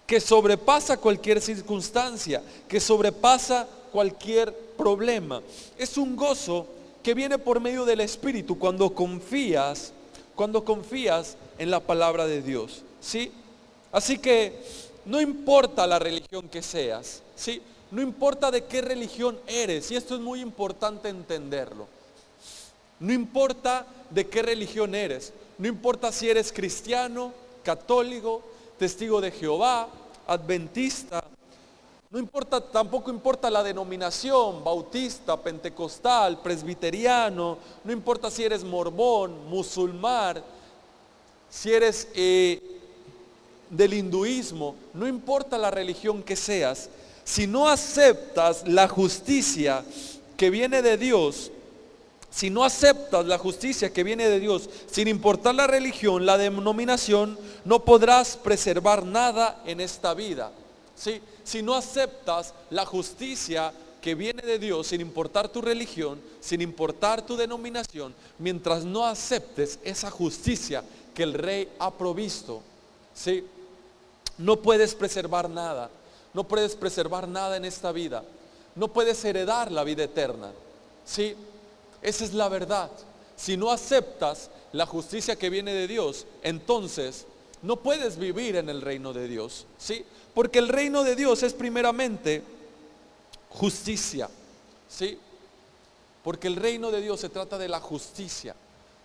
que sobrepasa cualquier circunstancia, que sobrepasa cualquier problema. Es un gozo que viene por medio del Espíritu cuando confías en la palabra de Dios, ¿sí? Así que no importa la religión que seas, ¿sí? No importa de qué religión eres, y esto es muy importante entenderlo. No importa de qué religión eres, no importa si eres cristiano, católico, testigo de Jehová, adventista, no importa, tampoco importa la denominación, bautista, pentecostal, presbiteriano, no importa si eres mormón, musulmán, si eres del hinduismo, no importa la religión que seas, si no aceptas la justicia que viene de Dios, si no aceptas la justicia que viene de Dios, sin importar la religión, la denominación, no podrás preservar nada en esta vida, ¿sí? Si no aceptas la justicia que viene de Dios, sin importar tu religión, sin importar tu denominación, mientras no aceptes esa justicia que el Rey ha provisto, ¿sí? No puedes preservar nada, no puedes preservar nada en esta vida, no puedes heredar la vida eterna, ¿sí? Esa es la verdad. Si no aceptas la justicia que viene de Dios, entonces no puedes vivir en el reino de Dios, ¿sí? Porque el reino de Dios es primeramente justicia, ¿sí? Porque el reino de Dios se trata de la justicia,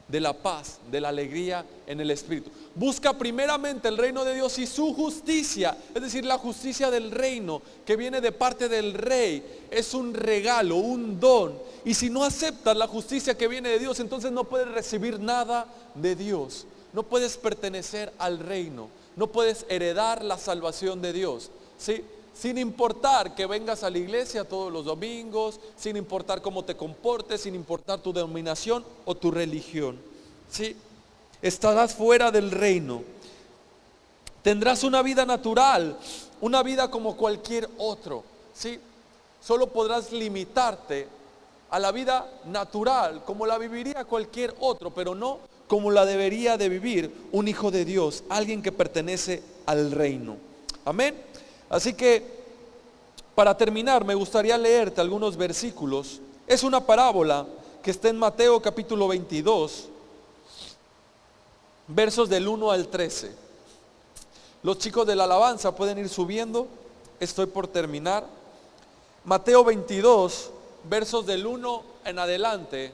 de la paz, de la alegría en el Espíritu. Busca primeramente el reino de Dios y su justicia, es decir, la justicia del reino que viene de parte del Rey. Es un regalo, un don. Y si no aceptas la justicia que viene de Dios, entonces no puedes recibir nada de Dios. No puedes pertenecer al reino. No puedes heredar la salvación de Dios, ¿sí? Sin importar que vengas a la iglesia todos los domingos, sin importar cómo te comportes, sin importar tu denominación o tu religión, ¿sí? Estarás fuera del reino. Tendrás una vida natural, una vida como cualquier otro, ¿sí? Solo podrás limitarte a la vida natural, como la viviría cualquier otro, pero no como la debería de vivir un hijo de Dios, alguien que pertenece al reino. Amén. Así que, para terminar, me gustaría leerte algunos versículos. Es una parábola que está en Mateo capítulo 22, versos del 1 al 13. Los chicos de la alabanza pueden ir subiendo. Estoy por terminar. Mateo 22, versos del 1 en adelante,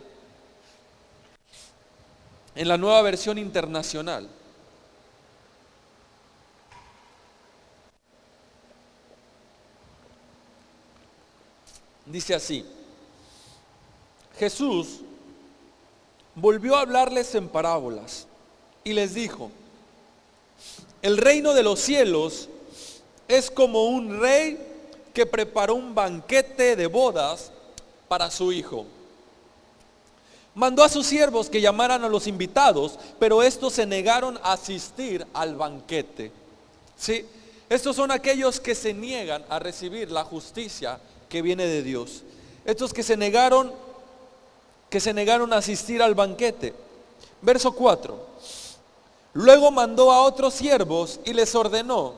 en la Nueva Versión Internacional. Dice así: Jesús volvió a hablarles en parábolas y les dijo: el reino de los cielos es como un rey que preparó un banquete de bodas para su hijo. Mandó a sus siervos que llamaran a los invitados, pero estos se negaron a asistir al banquete. ¿Sí? Estos son aquellos que se niegan a recibir la justicia que viene de Dios. Estos que se negaron a asistir al banquete. Verso 4. Luego mandó a otros siervos y les ordenó: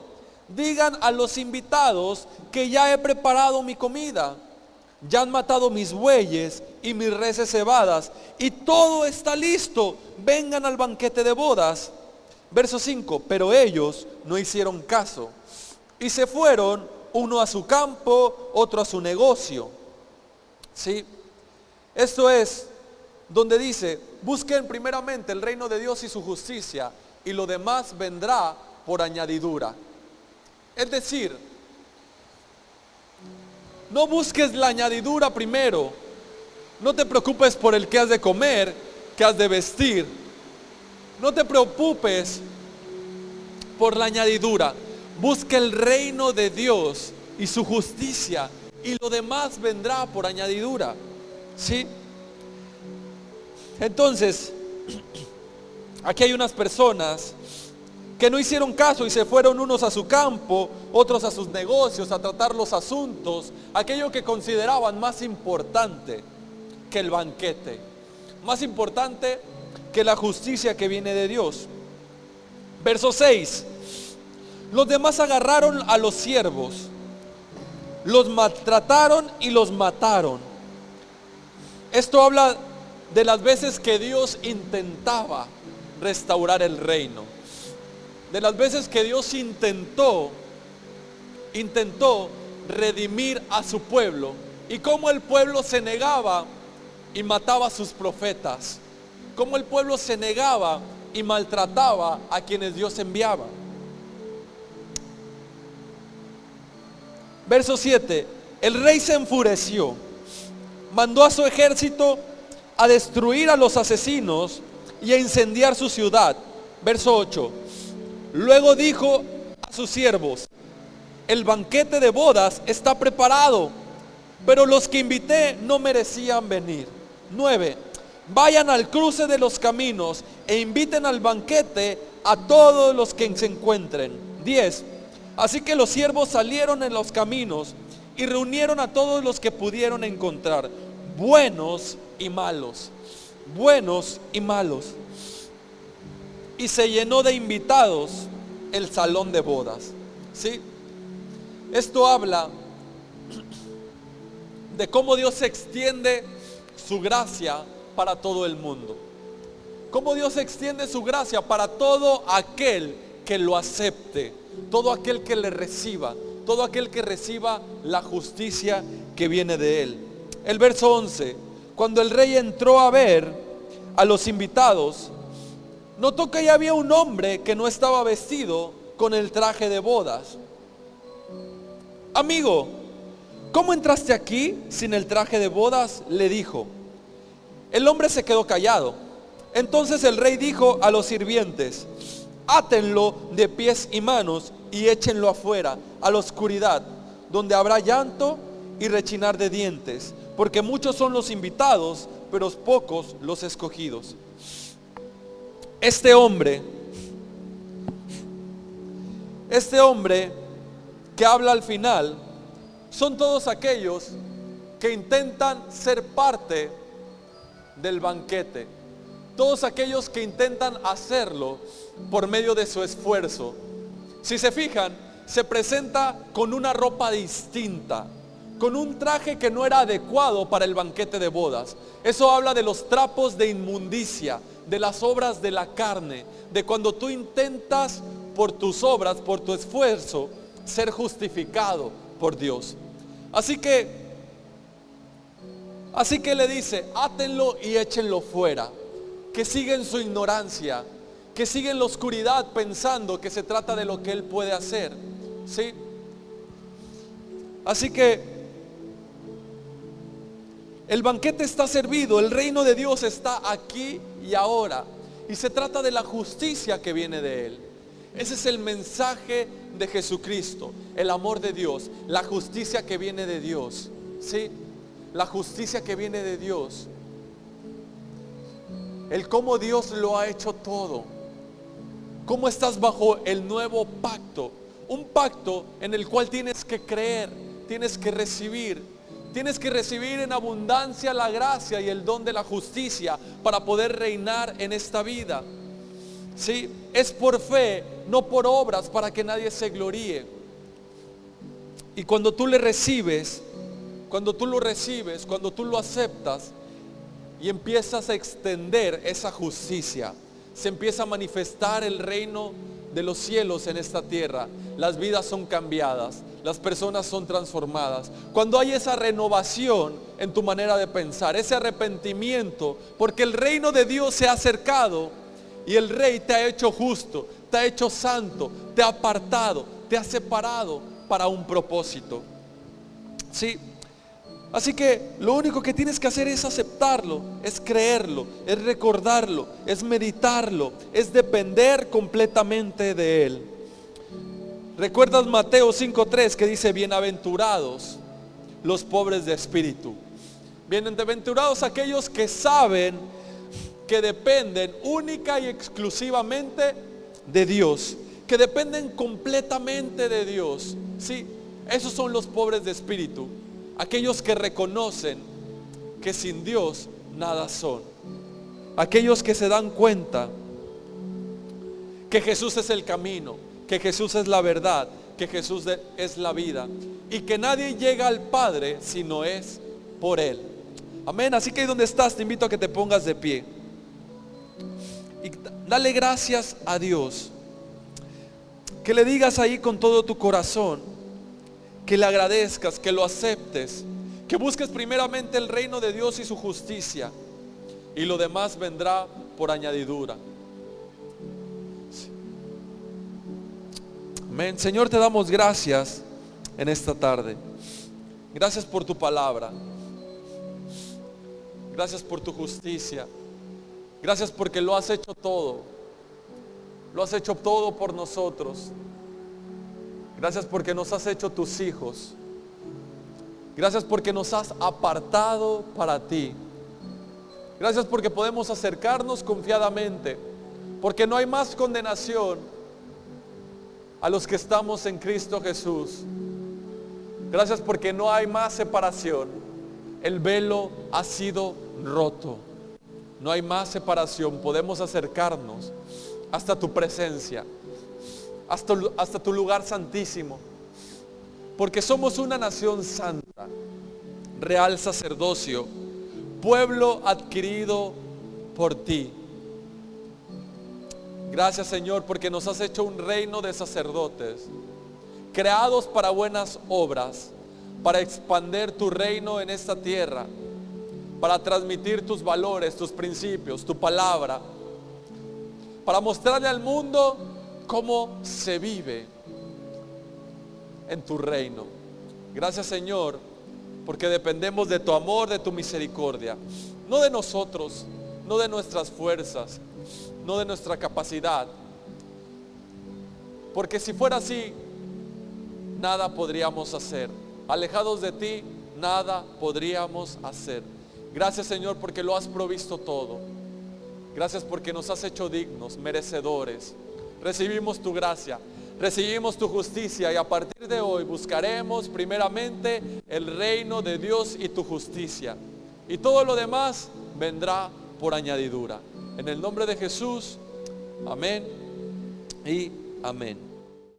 digan a los invitados que ya he preparado mi comida. Ya han matado mis bueyes y mis reses cebadas, y todo está listo. Vengan al banquete de bodas. Verso 5. Pero ellos no hicieron caso y se fueron, uno a su campo, otro a su negocio. ¿Sí? Esto es donde dice: busquen primeramente el reino de Dios y su justicia, y lo demás vendrá por añadidura. Es decir, no busques la añadidura primero. No te preocupes por el que has de comer, que has de vestir. No te preocupes por la añadidura. Busca el reino de Dios y su justicia, y lo demás vendrá por añadidura. ¿Sí? Entonces, aquí hay unas personas que no hicieron caso y se fueron, unos a su campo, otros a sus negocios, a tratar los asuntos, aquello que consideraban más importante que el banquete, más importante que la justicia que viene de Dios. Verso 6. Los demás agarraron a los siervos, los maltrataron y los mataron. Esto habla de las veces que Dios intentaba restaurar el reino, de las veces que Dios intentó redimir a su pueblo, y cómo el pueblo se negaba y mataba a sus profetas, cómo el pueblo se negaba y maltrataba a quienes Dios enviaba. Verso 7. El rey se enfureció, mandó a su ejército a destruir a los asesinos y a incendiar su ciudad. Verso 8. Luego dijo a sus siervos: el banquete de bodas está preparado, pero los que invité no merecían venir. 9. Vayan al cruce de los caminos e inviten al banquete a todos los que se encuentren. 10. Así que los siervos salieron en los caminos y reunieron a todos los que pudieron encontrar, buenos y malos, buenos y malos. Y se llenó de invitados el salón de bodas. ¿Sí? Esto habla de cómo Dios extiende su gracia para todo el mundo. Cómo Dios extiende su gracia para todo aquel que lo acepte, todo aquel que le reciba, todo aquel que reciba la justicia que viene de él. El verso 11, cuando el rey entró a ver a los invitados, notó que ya había un hombre que no estaba vestido con el traje de bodas. Amigo, ¿cómo entraste aquí sin el traje de bodas?, le dijo. El hombre se quedó callado. Entonces el rey dijo a los sirvientes: átenlo de pies y manos y échenlo afuera, a la oscuridad, donde habrá llanto y rechinar de dientes, porque muchos son los invitados, pero pocos los escogidos. Este hombre que habla al final, son todos aquellos que intentan ser parte del banquete. Todos aquellos que intentan hacerlo por medio de su esfuerzo. Si se fijan, se presenta con una ropa distinta, con un traje que no era adecuado para el banquete de bodas. Eso habla de los trapos de inmundicia, de las obras de la carne, de cuando tú intentas por tus obras, por tu esfuerzo, ser justificado por Dios. Así que le dice: átenlo y échenlo fuera. Que sigue en su ignorancia, que sigue en la oscuridad pensando que se trata de lo que él puede hacer. ¿Sí? Así que el banquete está servido, el reino de Dios está aquí y ahora, y se trata de la justicia que viene de él. Ese es el mensaje de Jesucristo, el amor de Dios, la justicia que viene de Dios. ¿Sí? La justicia que viene de Dios. El cómo Dios lo ha hecho todo. Cómo estás bajo el nuevo pacto. Un pacto en el cual tienes que creer, tienes que recibir. Tienes que recibir en abundancia la gracia y el don de la justicia para poder reinar en esta vida. ¿Sí? Es por fe, no por obras, para que nadie se gloríe. Y cuando tú le recibes, cuando tú lo recibes, cuando tú lo aceptas y empiezas a extender esa justicia, se empieza a manifestar el reino de los cielos en esta tierra. Las vidas son cambiadas, las personas son transformadas. Cuando hay esa renovación en tu manera de pensar, ese arrepentimiento, porque el reino de Dios se ha acercado y el Rey te ha hecho justo, te ha hecho santo, te ha apartado, te ha separado para un propósito. Sí. Así que lo único que tienes que hacer es aceptarlo, es creerlo, es recordarlo, es meditarlo, es depender completamente de Él. ¿Recuerdas Mateo 5:3 que dice: bienaventurados los pobres de espíritu? Bienaventurados aquellos que saben que dependen única y exclusivamente de Dios, que dependen completamente de Dios. Sí, esos son los pobres de espíritu. Aquellos que reconocen que sin Dios nada son. Aquellos que se dan cuenta que Jesús es el camino, que Jesús es la verdad, que Jesús es la vida y que nadie llega al Padre si no es por Él. Amén. Así que ahí donde estás, te invito a que te pongas de pie y dale gracias a Dios. Que le digas ahí con todo tu corazón, que le agradezcas, que lo aceptes, que busques primeramente el reino de Dios y su justicia, y lo demás vendrá por añadidura. Amén. Señor, te damos gracias en esta tarde. Gracias por tu palabra. Gracias por tu justicia. Gracias porque lo has hecho todo. Lo has hecho todo por nosotros. Gracias porque nos has hecho tus hijos. Gracias porque nos has apartado para ti. Gracias porque podemos acercarnos confiadamente, porque no hay más condenación a los que estamos en Cristo Jesús. Gracias porque no hay más separación. El velo ha sido roto. No hay más separación. Podemos acercarnos hasta tu presencia, hasta tu lugar santísimo. Porque somos una nación santa, real sacerdocio, pueblo adquirido por ti. Gracias, Señor, porque nos has hecho un reino de sacerdotes, creados para buenas obras, para expandir tu reino en esta tierra, para transmitir tus valores, tus principios, tu palabra, para mostrarle al mundo cómo se vive en tu reino. Gracias, Señor, porque dependemos de tu amor, de tu misericordia, no de nosotros, no de nuestras fuerzas, no de nuestra capacidad, porque si fuera así, nada podríamos hacer. Alejados de ti, nada podríamos hacer. Gracias, Señor, porque lo has provisto todo. Gracias porque nos has hecho dignos, merecedores. Recibimos tu gracia, recibimos tu justicia, y a partir de hoy buscaremos primeramente el reino de Dios y tu justicia, y todo lo demás vendrá por añadidura. En el nombre de Jesús, amén y amén.